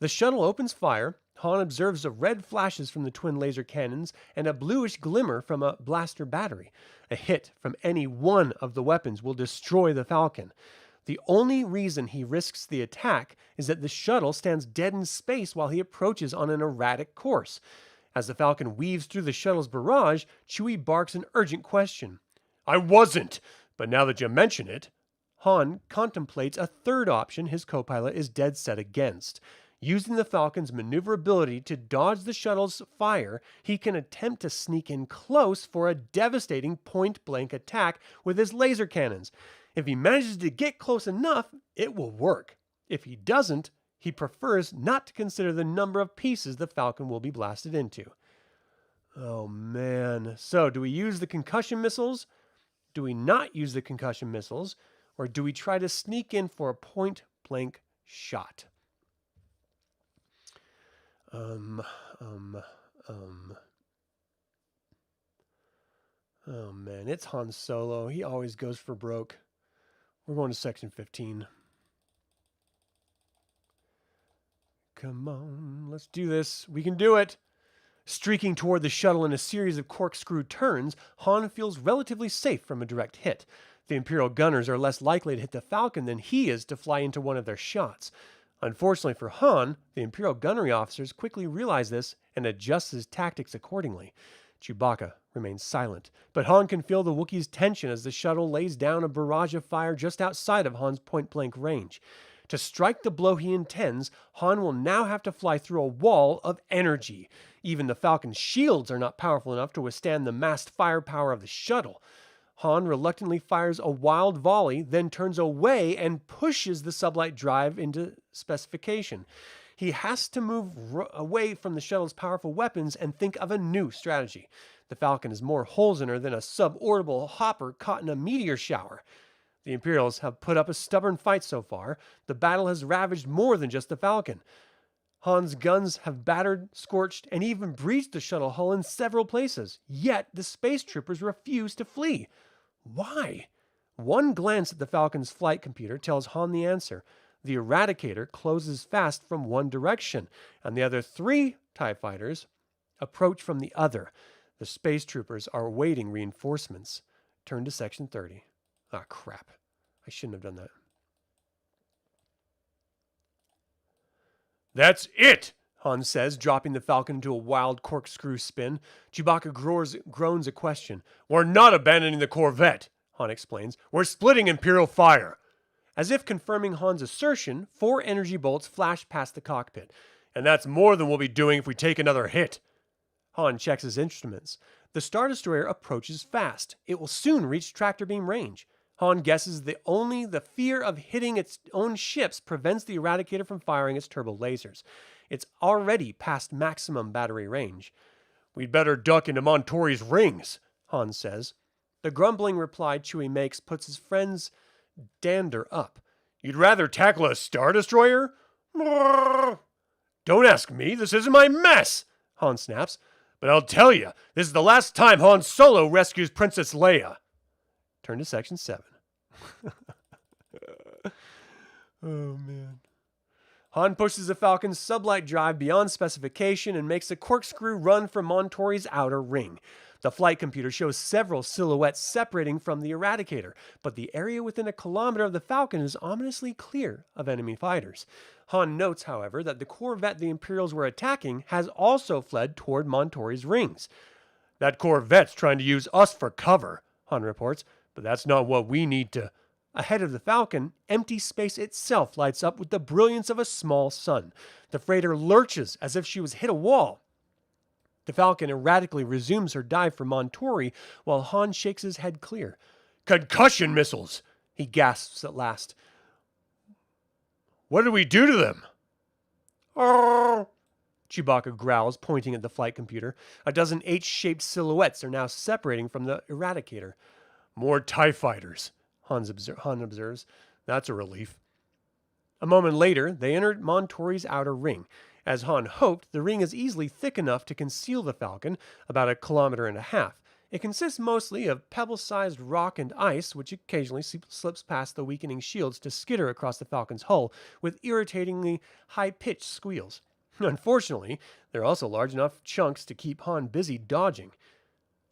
The shuttle opens fire. Han observes the red flashes from the twin laser cannons and a bluish glimmer from a blaster battery. A hit from any one of the weapons will destroy the Falcon. The only reason he risks the attack is that the shuttle stands dead in space while he approaches on an erratic course. As the Falcon weaves through the shuttle's barrage, Chewie barks an urgent question. "I wasn't, but now that you mention it." Han contemplates a third option his co-pilot is dead set against. Using the Falcon's maneuverability to dodge the shuttle's fire, he can attempt to sneak in close for a devastating point-blank attack with his laser cannons. If he manages to get close enough, it will work. If he doesn't, he prefers not to consider the number of pieces the Falcon will be blasted into. Oh man. So, do we use the concussion missiles? Do we not use the concussion missiles? Or do we try to sneak in for a point-blank shot? Oh man, it's Han Solo. He always goes for broke. We're going to Section 15. Come on, let's do this. We can do it. Streaking toward the shuttle in a series of corkscrew turns, Han feels relatively safe from a direct hit. The Imperial gunners are less likely to hit the Falcon than he is to fly into one of their shots. Unfortunately for Han, the Imperial gunnery officers quickly realize this and adjust his tactics accordingly. Chewbacca remains silent, but Han can feel the Wookiee's tension as the shuttle lays down a barrage of fire just outside of Han's point-blank range. To strike the blow he intends, Han will now have to fly through a wall of energy. Even the Falcon's shields are not powerful enough to withstand the massed firepower of the shuttle. Han reluctantly fires a wild volley, then turns away and pushes the sublight drive into specification. He has to move away from the shuttle's powerful weapons and think of a new strategy. The Falcon has more holes in her than a suborbital hopper caught in a meteor shower. The Imperials have put up a stubborn fight so far. The battle has ravaged more than just the Falcon. Han's guns have battered, scorched, and even breached the shuttle hull in several places. Yet the space troopers refuse to flee. Why? One glance at the Falcon's flight computer tells Han the answer. The Eradicator closes fast from one direction, and the other 3 TIE fighters approach from the other. The space troopers are awaiting reinforcements. Turn to section 30. Ah, crap. I shouldn't have done that. That's it, Han says, dropping the Falcon into a wild corkscrew spin. Chewbacca groans a question. We're not abandoning the Corvette, Han explains. We're splitting Imperial fire. As if confirming Han's assertion, 4 energy bolts flash past the cockpit. And that's more than we'll be doing if we take another hit. Han checks his instruments. The Star Destroyer approaches fast. It will soon reach tractor beam range. Han guesses that only the fear of hitting its own ships prevents the Eradicator from firing its turbo lasers. It's already past maximum battery range. We'd better duck into Montori's rings, Han says. The grumbling reply Chewie makes puts his friend's dander up. You'd rather tackle a Star Destroyer? Don't ask me, this isn't my mess, Han snaps. But I'll tell you, this is the last time Han Solo rescues Princess Leia. Turn to section 7. Oh, man. Han pushes the Falcon's sublight drive beyond specification and makes a corkscrew run for Montori's outer ring. The flight computer shows several silhouettes separating from the Eradicator, but the area within a kilometer of the Falcon is ominously clear of enemy fighters. Han notes, however, that the Corvette the Imperials were attacking has also fled toward Montori's rings. That Corvette's trying to use us for cover, Han reports, but that's not what we need to... Ahead of the Falcon, empty space itself lights up with the brilliance of a small sun. The freighter lurches as if she was hit a wall. The Falcon erratically resumes her dive for Montori while Han shakes his head clear. Concussion missiles, he gasps at last. What did we do to them? Oh, Chewbacca growls, pointing at the flight computer. A dozen H-shaped silhouettes are now separating from the Eradicator. More TIE fighters, Han observes. That's a relief. A moment later, they entered Montori's outer ring. As Han hoped, the ring is easily thick enough to conceal the Falcon, about 1.5 kilometers. It consists mostly of pebble-sized rock and ice, which occasionally slips past the weakening shields to skitter across the Falcon's hull with irritatingly high-pitched squeals. Unfortunately, there are also large enough chunks to keep Han busy dodging.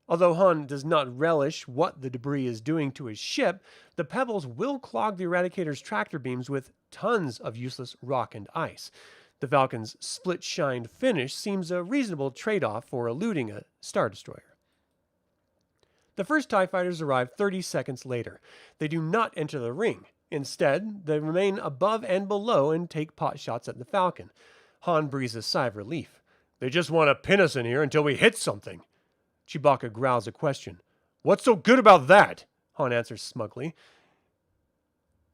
Although Han does not relish what the debris is doing to his ship, the pebbles will clog the Eradicator's tractor beams with tons of useless rock and ice. The Falcon's split-shined finish seems a reasonable trade-off for eluding a Star Destroyer. The first TIE fighters arrive 30 seconds later. They do not enter the ring. Instead, they remain above and below and take pot shots at the Falcon. Han breathes a sigh of relief. They just want to pin us in here until we hit something. Chewbacca growls a question. What's so good about that? Han answers smugly.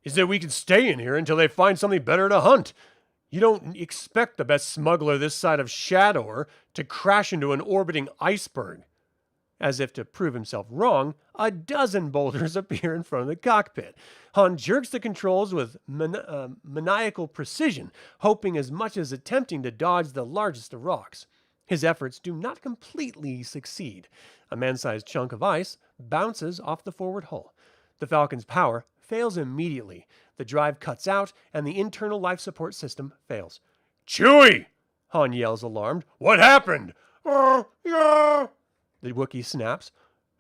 Is that we can stay in here until they find something better to hunt. You don't expect the best smuggler this side of Shadowr to crash into an orbiting iceberg. As if to prove himself wrong, a dozen boulders appear in front of the cockpit. Han jerks the controls with maniacal precision, hoping as much as attempting to dodge the largest of rocks. His efforts do not completely succeed. A man-sized chunk of ice bounces off the forward hull. The Falcon's power fails immediately. The drive cuts out, and the internal life support system fails. Chewie! Han yells, alarmed. What happened? Yeah! The Wookiee snaps.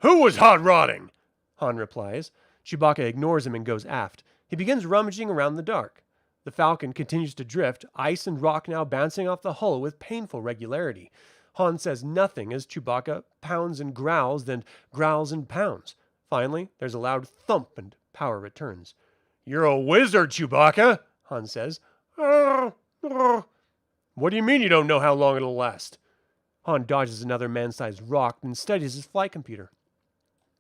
Who was hot-rodding? Han replies. Chewbacca ignores him and goes aft. He begins rummaging around the dark. The Falcon continues to drift, ice and rock now bouncing off the hull with painful regularity. Han says nothing as Chewbacca pounds and growls, then growls and pounds. Finally, there's a loud thump and power returns. You're a wizard, Chewbacca, Han says. "What do you mean you don't know how long it'll last?" Han dodges another man-sized rock and studies his flight computer.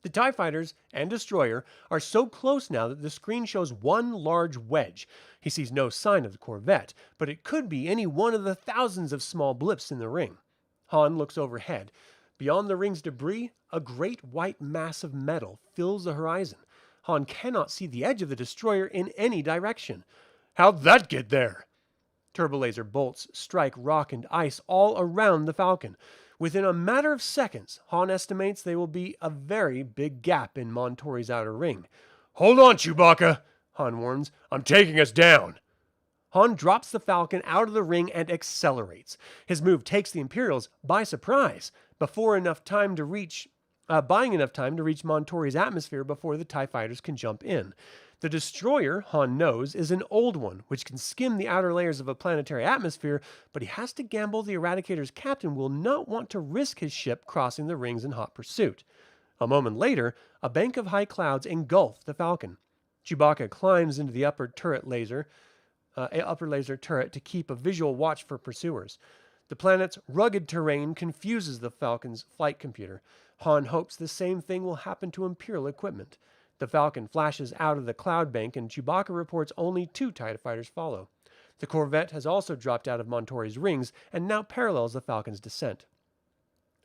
The TIE fighters and destroyer are so close now that the screen shows one large wedge. He sees no sign of the Corvette, but it could be any one of the thousands of small blips in the ring. Han looks overhead. Beyond the ring's debris, a great white mass of metal fills the horizon. Han cannot see the edge of the destroyer in any direction. How'd that get there? Turbolaser bolts strike rock and ice all around the Falcon. Within a matter of seconds, Han estimates there will be a very big gap in Montori's outer ring. "Hold on, Chewbacca," Han warns. "I'm taking us down." Han drops the Falcon out of the ring and accelerates. His move takes the Imperials by surprise, buying enough time to reach Montori's atmosphere before the TIE fighters can jump in. The destroyer, Han knows, is an old one, which can skim the outer layers of a planetary atmosphere, but he has to gamble the Eradicator's captain will not want to risk his ship crossing the rings in hot pursuit. A moment later, a bank of high clouds engulf the Falcon. Chewbacca climbs into the upper laser turret to keep a visual watch for pursuers. The planet's rugged terrain confuses the Falcon's flight computer. Han hopes the same thing will happen to Imperial equipment. The Falcon flashes out of the cloud bank, and Chewbacca reports only 2 TIE fighters follow. The Corvette has also dropped out of Montori's rings and now parallels the Falcon's descent.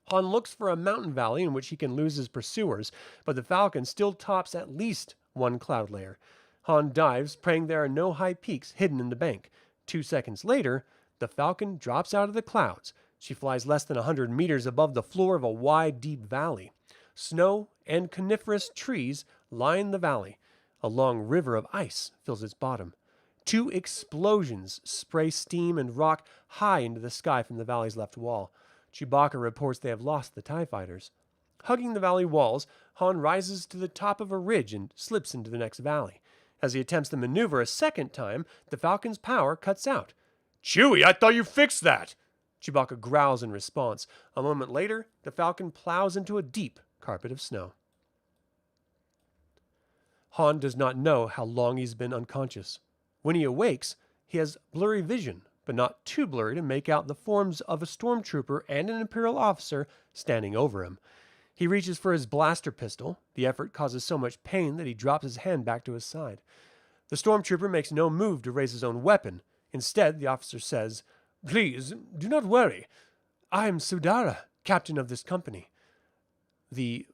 Han looks for a mountain valley in which he can lose his pursuers, but the Falcon still tops at least one cloud layer. Han dives, praying there are no high peaks hidden in the bank. 2 seconds later, the Falcon drops out of the clouds. She flies less than 100 meters above the floor of a wide, deep valley. Snow and coniferous trees line the valley. A long river of ice fills its bottom. 2 explosions spray steam and rock high into the sky from the valley's left wall. Chewbacca reports they have lost the TIE fighters. Hugging the valley walls, Han rises to the top of a ridge and slips into the next valley. As he attempts to maneuver a second time, the Falcon's power cuts out. "Chewie, I thought you fixed that!" Chewbacca growls in response. A moment later, the Falcon plows into a deep carpet of snow. Han does not know how long he's been unconscious. When he awakes, he has blurry vision, but not too blurry to make out the forms of a stormtrooper and an Imperial officer standing over him. He reaches for his blaster pistol. The effort causes so much pain that he drops his hand back to his side. The stormtrooper makes no move to raise his own weapon. Instead, the officer says, "Please, do not worry. I am Sudara, captain of this company." The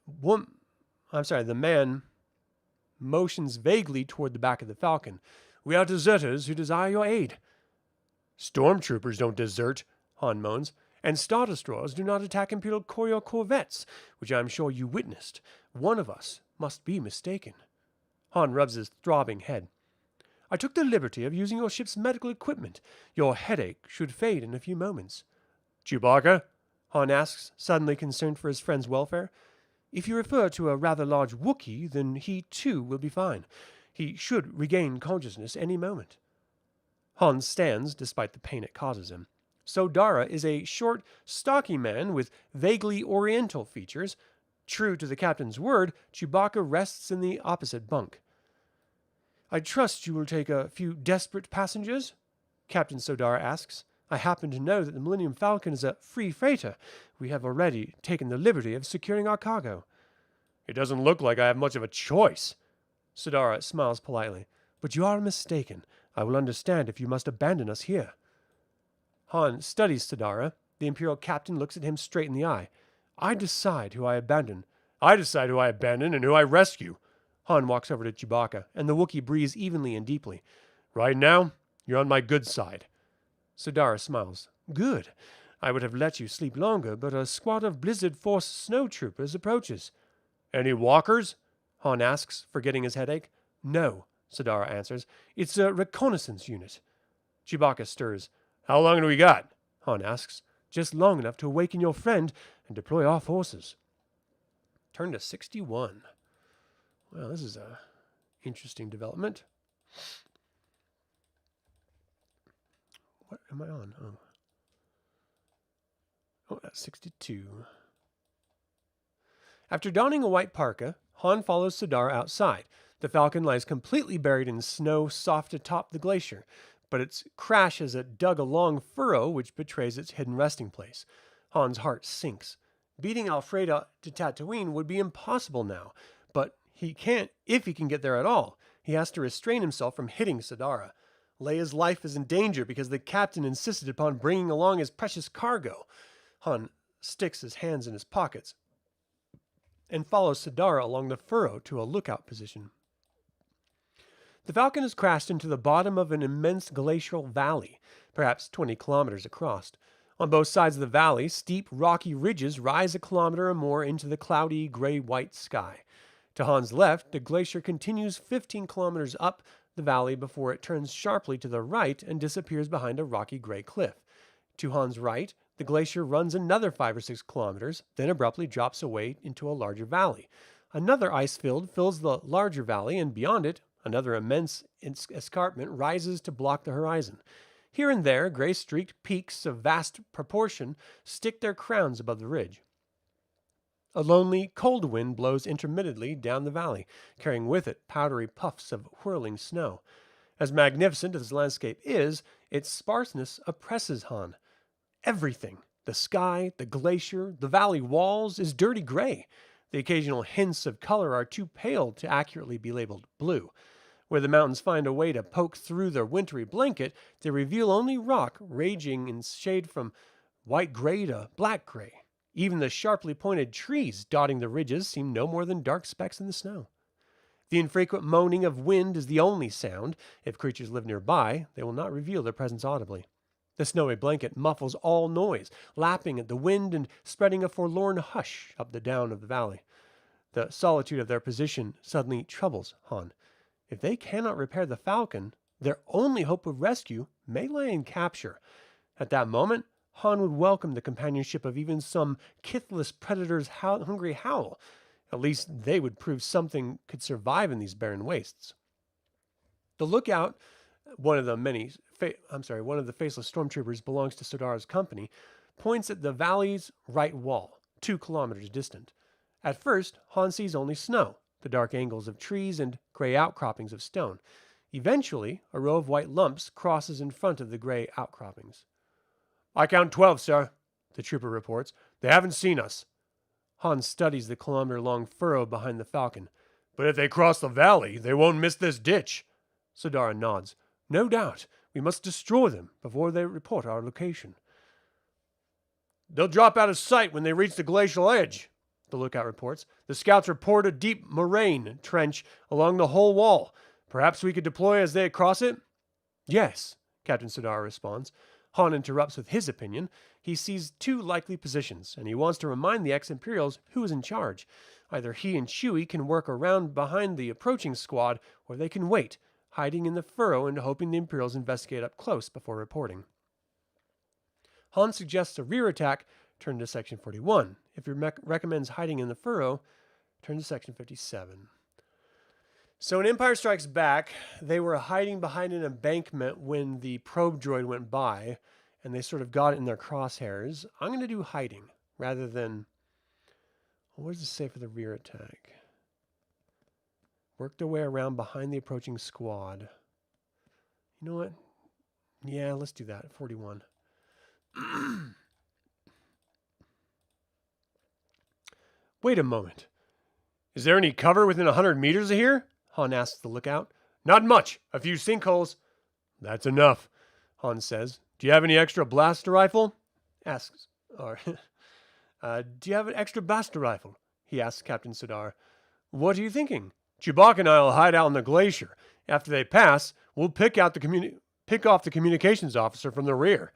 man motions vaguely toward the back of the Falcon. "We are deserters who desire your aid." "Stormtroopers don't desert," Han moans, "and Star Destroyers do not attack Imperial Courier corvettes, which I am sure you witnessed. One of us must be mistaken." Han rubs his throbbing head. "I took the liberty of using your ship's medical equipment. Your headache should fade in a few moments." "Chewbacca?" Han asks, suddenly concerned for his friend's welfare. "If you refer to a rather large Wookiee, then he too will be fine. He should regain consciousness any moment." Han stands, despite the pain it causes him. Sodara is a short, stocky man with vaguely oriental features. True to the captain's word, Chewbacca rests in the opposite bunk. "I trust you will take a few desperate passengers?" Captain Sodara asks. "I happen to know that the Millennium Falcon is a free freighter. We have already taken the liberty of securing our cargo." "It doesn't look like I have much of a choice." Sodara smiles politely. "But you are mistaken. I will understand if you must abandon us here." Han studies Sodara. The Imperial captain looks at him straight in the eye. "I decide who I abandon." "I decide who I abandon and who I rescue." Han walks over to Chewbacca, and the Wookiee breathes evenly and deeply. "Right now, you're on my good side." Sodara smiles. "Good. I would have let you sleep longer, but a squad of Blizzard Force snowtroopers approaches." "Any walkers?" Han asks, forgetting his headache. "No," Sodara answers. "It's a reconnaissance unit." Chewbacca stirs. "How long do we got?" Han asks. "Just long enough to awaken your friend and deploy our forces." Turn to 61. Well, this is a interesting development. What am I on? Oh, that's 62. After donning a white parka, Han follows Sodara outside. The Falcon lies completely buried in snow soft atop the glacier, but its crash has dug a long furrow which betrays its hidden resting place. Han's heart sinks. Beating Alfreda to Tatooine would be impossible now, but he can't if he can get there at all. He has to restrain himself from hitting Sidara. Leia's life is in danger because the captain insisted upon bringing along his precious cargo. Han sticks his hands in his pockets and follows Sidara along the furrow to a lookout position. The Falcon has crashed into the bottom of an immense glacial valley, perhaps 20 kilometers across. On both sides of the valley, steep, rocky ridges rise a kilometer or more into the cloudy, gray-white sky. To Han's left, the glacier continues 15 kilometers up the valley before it turns sharply to the right and disappears behind a rocky gray cliff. To Han's right, the glacier runs another 5 or 6 kilometers, then abruptly drops away into a larger valley. Another ice field fills the larger valley, and beyond it, another immense escarpment rises to block the horizon. Here and there, gray-streaked peaks of vast proportion stick their crowns above the ridge. A lonely, cold wind blows intermittently down the valley, carrying with it powdery puffs of whirling snow. As magnificent as the landscape is, its sparseness oppresses Han. Everything, the sky, the glacier, the valley walls, is dirty gray. The occasional hints of color are too pale to accurately be labeled blue. Where the mountains find a way to poke through their wintry blanket, they reveal only rock ranging in shade from white gray to black gray. Even the sharply pointed trees dotting the ridges seem no more than dark specks in the snow. The infrequent moaning of wind is the only sound. If creatures live nearby, they will not reveal their presence audibly. The snowy blanket muffles all noise, lapping at the wind and spreading a forlorn hush up the down of the valley. The solitude of their position suddenly troubles Han. If they cannot repair the Falcon, their only hope of rescue may lie in capture. At that moment, Han would welcome the companionship of even some kithless predator's hungry howl. At least they would prove something could survive in these barren wastes. The lookout, one of the faceless stormtroopers belongs to Sidara's company, points at the valley's right wall, 2 kilometers distant. At first, Han sees only snow, the dark angles of trees and gray outcroppings of stone. Eventually, a row of white lumps crosses in front of the gray outcroppings. "I count 12, sir," the trooper reports. "They haven't seen us." Han studies the kilometer-long furrow behind the Falcon. "But if they cross the valley, they won't miss this ditch." Sidara nods. "No doubt. We must destroy them before they report our location." "They'll drop out of sight when they reach the glacial edge," the lookout reports. "The scouts report a deep moraine trench along the whole wall. Perhaps we could deploy as they cross it?" "Yes," Captain Sidara responds. Han interrupts with his opinion. He sees 2 likely positions, and he wants to remind the ex-Imperials who is in charge. Either he and Chewie can work around behind the approaching squad, or they can wait, hiding in the furrow and hoping the Imperials investigate up close before reporting. Han suggests a rear attack. Turn to Section 41. If he recommends hiding in the furrow, turn to Section 57. So in Empire Strikes Back, they were hiding behind an embankment when the probe droid went by, and they sort of got it in their crosshairs. I'm going to do hiding rather than... What does it say for the rear attack? Work their way around behind the approaching squad. You know what? Yeah, let's do that. 41. Wait a moment. "Is there any cover within 100 meters of here?" Han asks the lookout. "Not much. A few sinkholes." "That's enough," Han says. "Do you have any extra blaster rifle?" Do you have an extra blaster rifle? He asks Captain Sidara. "What are you thinking?" "Chewbacca and I'll hide out on the glacier. After they pass, we'll pick off the communications officer from the rear."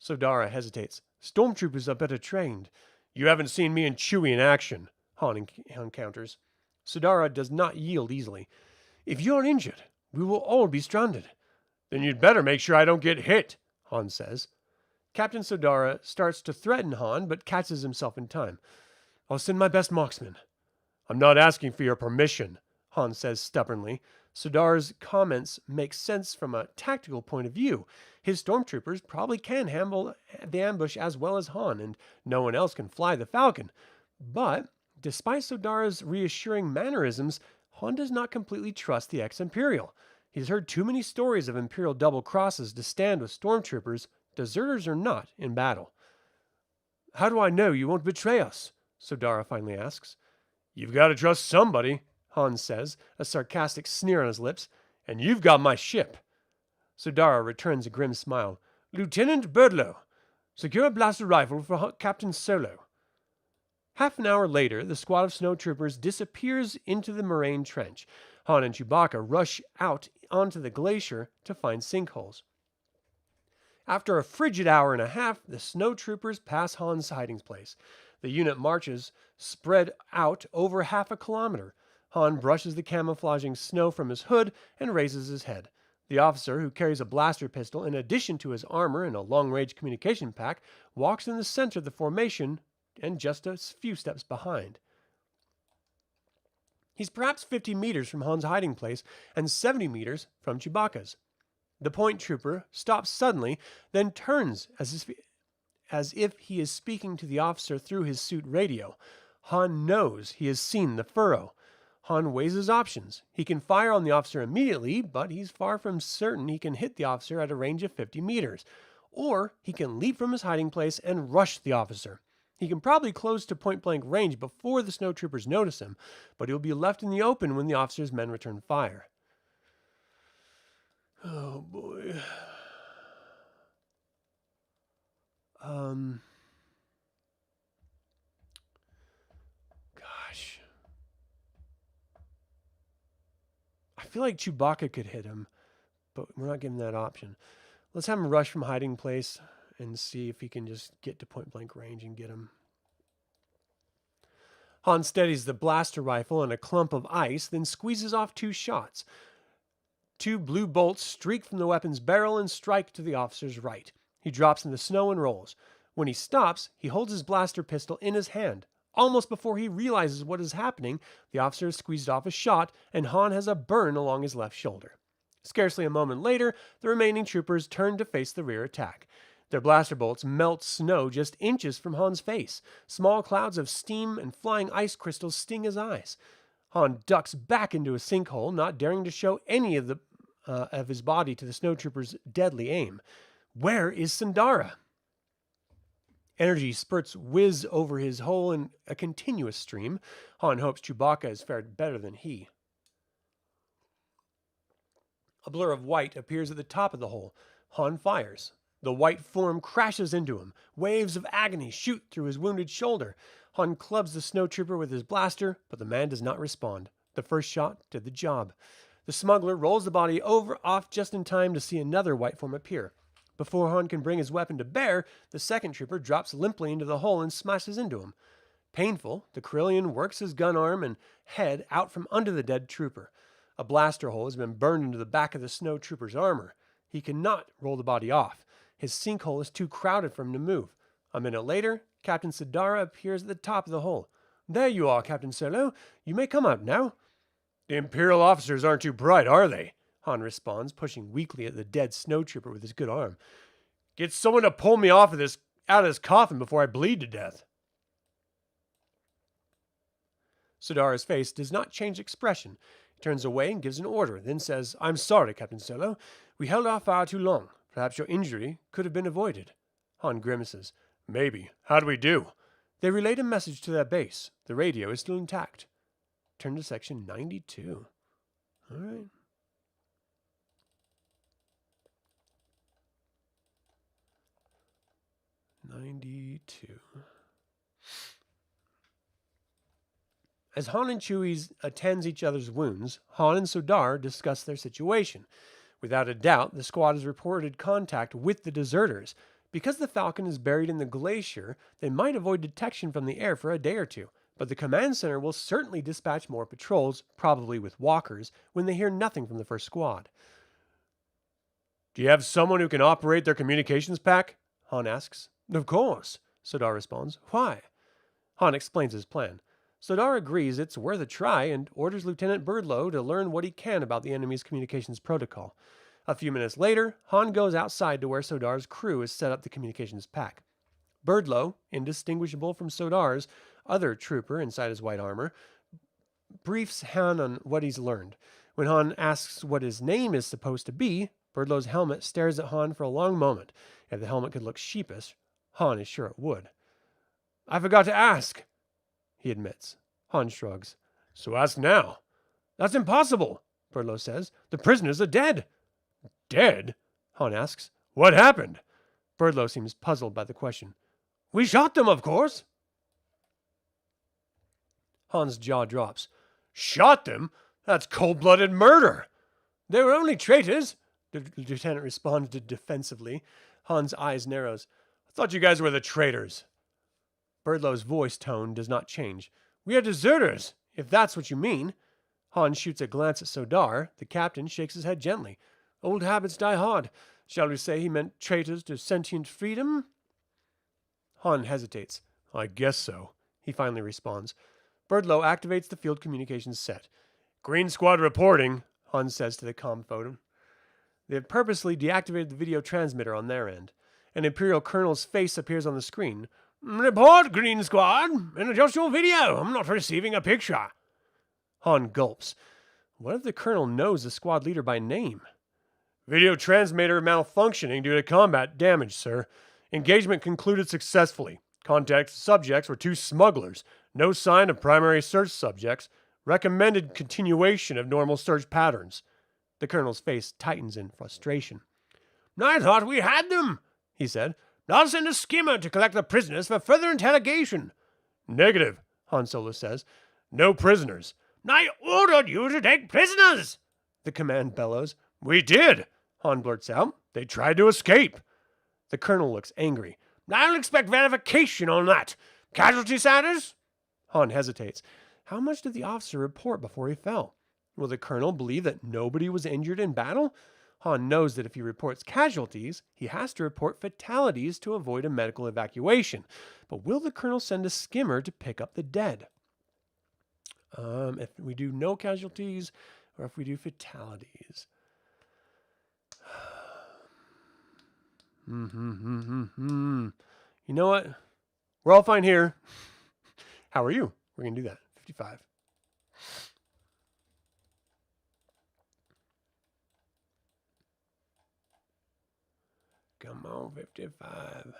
Sidara hesitates. "Stormtroopers are better trained." "You haven't seen me and Chewie in action," Han counters. Sidara does not yield easily. "If you're injured, we will all be stranded." "Then you'd better make sure I don't get hit," Han says. Captain Sidara starts to threaten Han, but catches himself in time. "I'll send my best marksman." "I'm not asking for your permission," Han says stubbornly. Sidara's comments make sense from a tactical point of view. His stormtroopers probably can handle the ambush as well as Han, and no one else can fly the Falcon. But despite Sidara's reassuring mannerisms, Han does not completely trust the ex-Imperial. He's heard too many stories of Imperial double crosses to stand with stormtroopers, deserters or not, in battle. How do I know you won't betray us? Sodara finally asks. You've got to trust somebody, Han says, a sarcastic sneer on his lips, and you've got my ship. Sodara returns a grim smile. Lieutenant Birdlow, secure a blaster rifle for Captain Solo. Half an hour later, the squad of snowtroopers disappears into the moraine trench. Han and Chewbacca rush out onto the glacier to find sinkholes. After a frigid hour and a half, the snowtroopers pass Han's hiding place. The unit marches spread out over half a kilometer. Han brushes the camouflaging snow from his hood and raises his head. The officer, who carries a blaster pistol in addition to his armor and a long-range communication pack, walks in the center of the formation and just a few steps behind. He's perhaps 50 meters from Han's hiding place and 70 meters from Chewbacca's. The point trooper stops suddenly, then turns as if he is speaking to the officer through his suit radio. Han knows he has seen the furrow. Han weighs his options. He can fire on the officer immediately, but he's far from certain he can hit the officer at a range of 50 meters. Or he can leap from his hiding place and rush the officer. He can probably close to point-blank range before the snowtroopers notice him, but he'll be left in the open when the officer's men return fire. Oh, boy. Gosh. I feel like Chewbacca could hit him, but we're not given that option. Let's have him rush from hiding place and see if he can just get to point-blank range and get him. Han steadies the blaster rifle on a clump of ice, then squeezes off 2 shots. 2 blue bolts streak from the weapon's barrel and strike to the officer's right. He drops in the snow and rolls. When he stops, he holds his blaster pistol in his hand. Almost before he realizes what is happening, the officer has squeezed off a shot, and Han has a burn along his left shoulder. Scarcely a moment later, the remaining troopers turn to face the rear attack. Their blaster bolts melt snow just inches from Han's face. Small clouds of steam and flying ice crystals sting his eyes. Han ducks back into a sinkhole, not daring to show any of his body to the snowtrooper's deadly aim. Where is Sandara? Energy spurts whiz over his hole in a continuous stream. Han hopes Chewbacca has fared better than he. A blur of white appears at the top of the hole. Han fires. The white form crashes into him. Waves of agony shoot through his wounded shoulder. Han clubs the snowtrooper with his blaster, but the man does not respond. The first shot did the job. The smuggler rolls the body off just in time to see another white form appear. Before Han can bring his weapon to bear, the second trooper drops limply into the hole and smashes into him. Painful, the Corellian works his gun arm and head out from under the dead trooper. A blaster hole has been burned into the back of the snow trooper's armor. He cannot roll the body off. His sinkhole is too crowded for him to move. A minute later, Captain Sodara appears at the top of the hole. There you are, Captain Solo. You may come out now. The Imperial officers aren't too bright, are they? Han responds, pushing weakly at the dead snowtrooper with his good arm. Get someone to pull me out of this coffin before I bleed to death. Sodara's face does not change expression. He turns away and gives an order, then says, I'm sorry, Captain Solo. We held our fire too long. Perhaps your injury could have been avoided. Han grimaces. Maybe. How do we do? They relayed a message to their base. The radio is still intact. Turn to section 92. All right. As Han and Chewie attends each other's wounds, Han and Sodar discuss their situation. Without a doubt, the squad has reported contact with the deserters. Because the Falcon is buried in the glacier, they might avoid detection from the air for a day or two, but the command center will certainly dispatch more patrols, probably with walkers, when they hear nothing from the first squad. Do you have someone who can operate their communications pack? Han asks. Of course, Sodar responds. Why? Han explains his plan. Sodar agrees it's worth a try and orders Lieutenant Birdlow to learn what he can about the enemy's communications protocol. A few minutes later, Han goes outside to where Sodar's crew has set up the communications pack. Birdlow, indistinguishable from Sodar's other trooper inside his white armor, briefs Han on what he's learned. When Han asks what his name is supposed to be, Birdlow's helmet stares at Han for a long moment. If the helmet could look sheepish, Han is sure it would. I forgot to ask, he admits. Han shrugs. So ask now. That's impossible, Birdlow says. The prisoners are dead. Dead? Han asks. What happened? Birdlow seems puzzled by the question. We shot them, of course. Han's jaw drops. Shot them? That's cold-blooded murder. They were only traitors, the lieutenant responded defensively. Han's eyes narrows. I thought you guys were the traitors. Birdlow's voice tone does not change. We are deserters, if that's what you mean. Han shoots a glance at Sodar. The captain shakes his head gently. Old habits die hard. Shall we say he meant traitors to sentient freedom? Han hesitates. I guess so, he finally responds. Birdlow activates the field communications set. Green Squad reporting, Han says to the comm phone. They have purposely deactivated the video transmitter on their end. An Imperial Colonel's face appears on the screen. Report, Green Squad! And adjust your video! I'm not receiving a picture! Han gulps. What if the Colonel knows the squad leader by name? Video transmitter malfunctioning due to combat damage, sir. Engagement concluded successfully. Contact subjects were 2 smugglers. No sign of primary search subjects. Recommended continuation of normal search patterns. The Colonel's face tightens in frustration. I thought we had them, he said. I'll send a skimmer to collect the prisoners for further interrogation. Negative, Han Solo says. No prisoners. I ordered you to take prisoners, the command bellows. We did, Han blurts out. They tried to escape. The Colonel looks angry. I'll expect verification on that. Casualty status? Han hesitates. How much did the officer report before he fell? Will the Colonel believe that nobody was injured in battle? Han knows that if he reports casualties, he has to report fatalities to avoid a medical evacuation. But will the Colonel send a skimmer to pick up the dead? If we do no casualties, or if we do fatalities. You know what? We're all fine here. How are you? We're going to do that. 55. Come on, 55.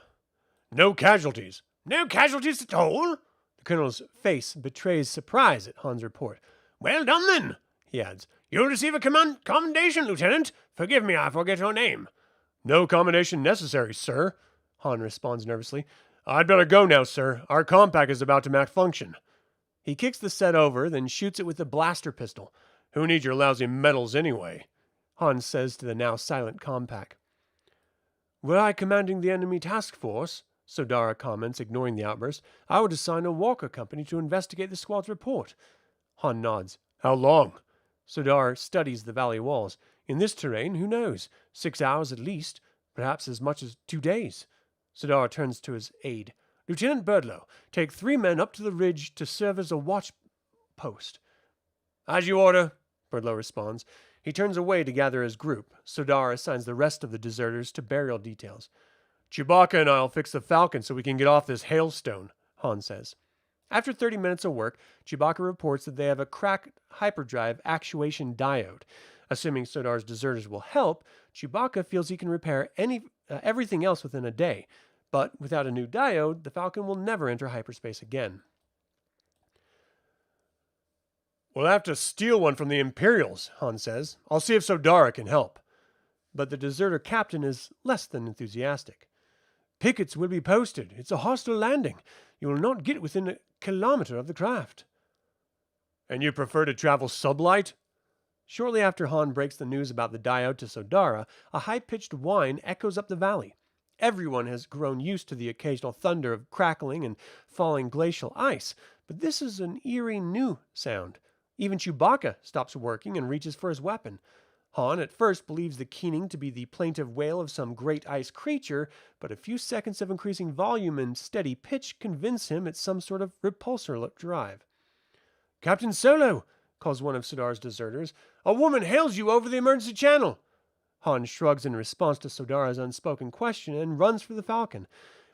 No casualties. No casualties at all? The Colonel's face betrays surprise at Han's report. Well done, then, he adds. You'll receive a commendation, Lieutenant. Forgive me, I forget your name. No commendation necessary, sir, Han responds nervously. I'd better go now, sir. Our compact is about to malfunction. He kicks the set over, then shoots it with a blaster pistol. Who needs your lousy medals anyway? Han says to the now silent compact. Were I commanding the enemy task force, Sodara comments, ignoring the outburst, I would assign a Walker company to investigate the squad's report. Han nods. How long? Sodara studies the valley walls. In this terrain, who knows? 6 hours at least, perhaps as much as 2 days. Sodara turns to his aide. Lieutenant Birdlow, take 3 men up to the ridge to serve as a watch post. As you order, Birdlow responds. He turns away to gather his group. Sodara assigns the rest of the deserters to burial details. Chewbacca and I'll fix the Falcon so we can get off this hailstone, Han says. After 30 minutes of work, Chewbacca reports that they have a cracked hyperdrive actuation diode. Assuming Sodara's deserters will help, Chewbacca feels he can repair everything else within a day. But without a new diode, the Falcon will never enter hyperspace again. We'll have to steal one from the Imperials, Han says. I'll see if Sodara can help. But the deserter captain is less than enthusiastic. Pickets will be posted. It's a hostile landing. You will not get within a kilometer of the craft. And you prefer to travel sublight? Shortly after Han breaks the news about the diode to Sodara, a high-pitched whine echoes up the valley. Everyone has grown used to the occasional thunder of crackling and falling glacial ice, but this is an eerie new sound. Even Chewbacca stops working and reaches for his weapon. Han at first believes the keening to be the plaintive wail of some great ice creature, but a few seconds of increasing volume and steady pitch convince him it's some sort of repulsor drive. Captain Solo, calls one of Sodara's deserters, a woman hails you over the emergency channel. Han shrugs in response to Sodara's unspoken question and runs for the Falcon.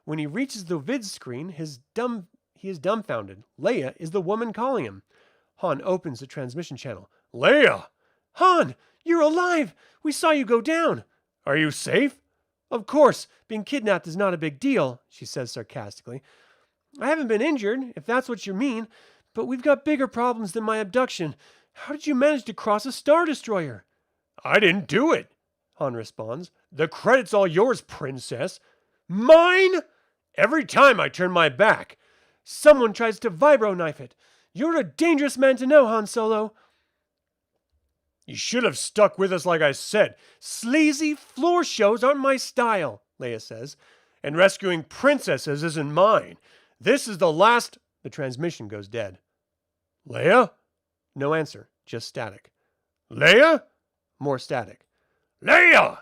When he reaches the vid screen, he is dumbfounded. Leia is the woman calling him. Han opens the transmission channel. Leia! Han, you're alive! We saw you go down! Are you safe? Of course, being kidnapped is not a big deal, she says sarcastically. I haven't been injured, if that's what you mean, but we've got bigger problems than my abduction. How did you manage to cross a Star Destroyer? I didn't do it, Han responds. The credit's all yours, princess. Mine? Every time I turn my back. Someone tries to vibro-knife it. You're a dangerous man to know, Han Solo. You should have stuck with us like I said. Sleazy floor shows aren't my style, Leia says. And rescuing princesses isn't mine. This is the last... The transmission goes dead. Leia? No answer, just static. Leia? More static. Leia!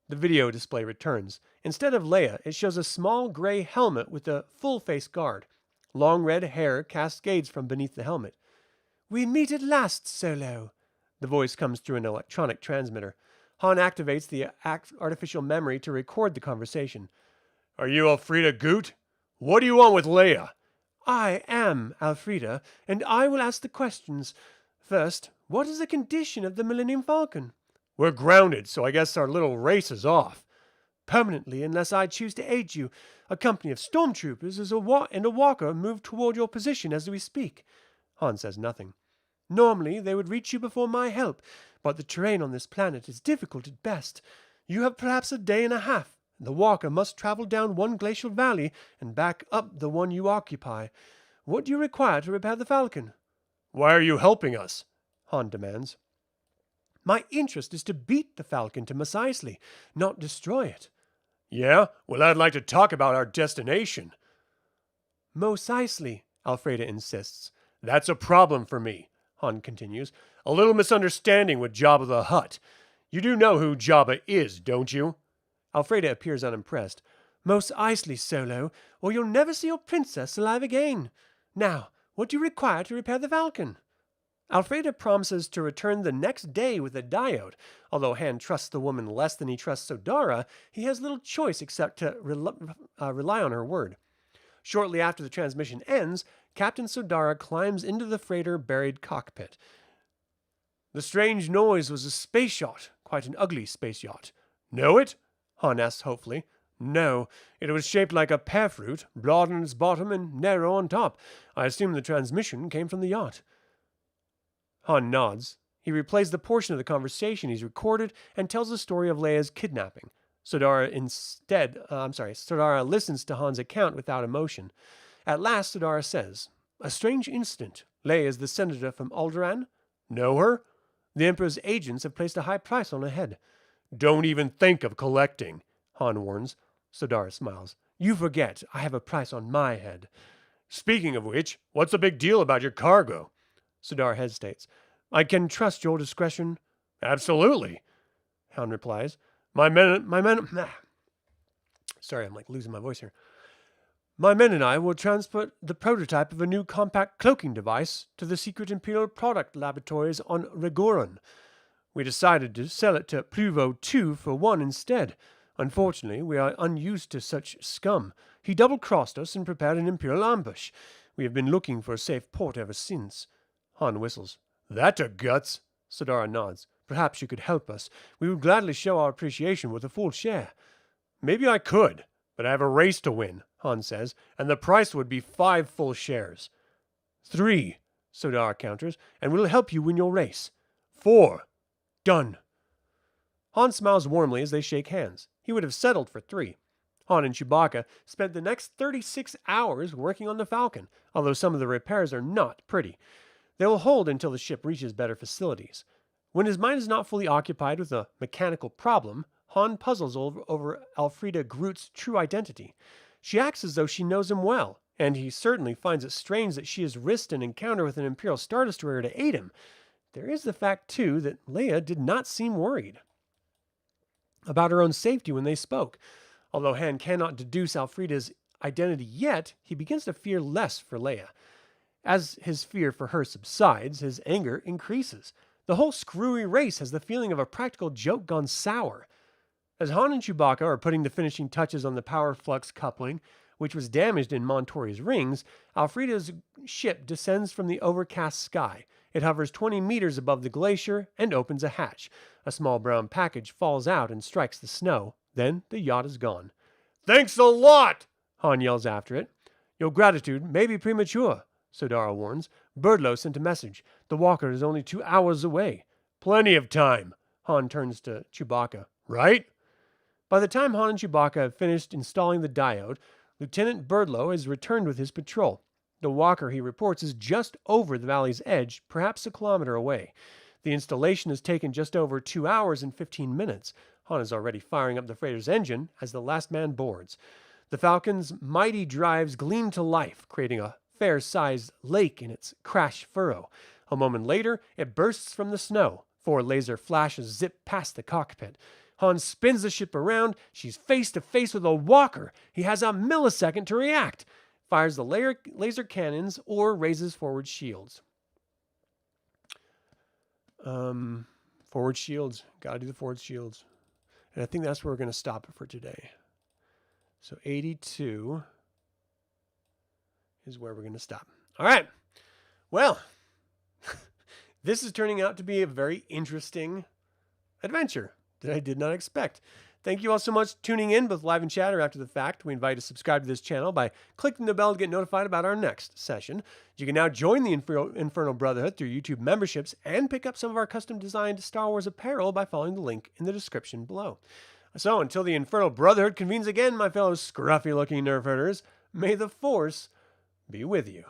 The video display returns. Instead of Leia, it shows a small gray helmet with a full-face guard. Long red hair cascades from beneath the helmet. We meet at last, Solo. The voice comes through an electronic transmitter. Han activates the artificial memory to record the conversation. Are you Elfrida Goot? What do you want with Leia? I am Elfrida, and I will ask the questions. First, what is the condition of the Millennium Falcon? We're grounded, so I guess our little race is off. Permanently, unless I choose to aid you. A company of stormtroopers and a walker move toward your position as we speak. Han says nothing. Normally, they would reach you before my help, but the terrain on this planet is difficult at best. You have perhaps a day and a half. The walker must travel down one glacial valley and back up the one you occupy. What do you require to repair the Falcon? Why are you helping us? Han demands. My interest is to beat the Falcon to Mos Eisley, not destroy it. Yeah? Well, I'd like to talk about our destination. Mos Eisley, Elfrida insists. That's a problem for me, Han continues. A little misunderstanding with Jabba the Hutt. You do know who Jabba is, don't you? Elfrida appears unimpressed. Mos Eisley, Solo, or you'll never see your princess alive again. Now, what do you require to repair the Falcon? Elfrida promises to return the next day with a diode. Although Han trusts the woman less than he trusts Sodara, he has little choice except to rely on her word. Shortly after the transmission ends, Captain Sodara climbs into the freighter-buried cockpit. The strange noise was a space yacht, quite an ugly space yacht. Know it? Han asks hopefully. No, it was shaped like a pear fruit, broad on its bottom and narrow on top. I assume the transmission came from the yacht. Han nods. He replays the portion of the conversation he's recorded and tells the story of Leia's kidnapping. Sodara listens to Han's account without emotion. At last, Sodara says, A strange incident. Leia is the senator from Alderaan. Know her? The Emperor's agents have placed a high price on her head. Don't even think of collecting, Han warns. Sodara smiles. You forget, I have a price on my head. Speaking of which, what's the big deal about your cargo? Sodara hesitates. I can trust your discretion? Absolutely, Han replies. Sorry, I'm like losing my voice here. My men and I will transport the prototype of a new compact cloaking device to the secret Imperial product laboratories on Regoran. We decided to sell it to Pluvo II for one instead. Unfortunately, we are unused to such scum. He double-crossed us and prepared an Imperial ambush. We have been looking for a safe port ever since. Han whistles. That took guts. Sodara nods. Perhaps you could help us. We would gladly show our appreciation with a full share. Maybe I could, but I have a race to win, Han says, and the price would be 5 full shares. 3, Sodara counters, and we'll help you win your race. 4. Done. Han smiles warmly as they shake hands. He would have settled for 3. Han and Chewbacca spent the next 36 hours working on the Falcon, although some of the repairs are not pretty. They will hold until the ship reaches better facilities. When his mind is not fully occupied with a mechanical problem, Han puzzles over Elfrida Groot's true identity. She acts as though she knows him well, and he certainly finds it strange that she has risked an encounter with an Imperial Star Destroyer to aid him. There is the fact, too, that Leia did not seem worried about her own safety when they spoke. Although Han cannot deduce Elfrida's identity yet, he begins to fear less for Leia. As his fear for her subsides, his anger increases. The whole screwy race has the feeling of a practical joke gone sour. As Han and Chewbacca are putting the finishing touches on the power flux coupling, which was damaged in Montori's rings, Alfreda's ship descends from the overcast sky. It hovers 20 meters above the glacier and opens a hatch. A small brown package falls out and strikes the snow. Then the yacht is gone. Thanks a lot! Han yells after it. Your gratitude may be premature, Sodara warns. Birdlow sent a message. The walker is only 2 hours away. Plenty of time. Han turns to Chewbacca. Right? By the time Han and Chewbacca have finished installing the diode, Lieutenant Birdlow has returned with his patrol. The walker, he reports, is just over the valley's edge, perhaps a kilometer away. The installation has taken just over 2 hours and 15 minutes. Han is already firing up the freighter's engine as the last man boards. The Falcon's mighty drives gleam to life, creating a fair-sized lake in its crash furrow. A moment later, it bursts from the snow. 4 laser flashes zip past the cockpit. Han spins the ship around. She's face to face with a walker. He has a millisecond to react. Fires the laser cannons or raises forward shields. Forward shields. Gotta do the forward shields. And I think that's where we're going to stop it for today. So 82 is where we're going to stop. All right. Well, this is turning out to be a very interesting adventure that I did not expect. Thank you all so much for tuning in, both live and chat or after the fact. We invite you to subscribe to this channel by clicking the bell to get notified about our next session. You can now join the Infernal Brotherhood through YouTube memberships and pick up some of our custom-designed Star Wars apparel by following the link in the description below. So, until the Infernal Brotherhood convenes again, my fellow scruffy-looking nerf herders, may the Force be with you.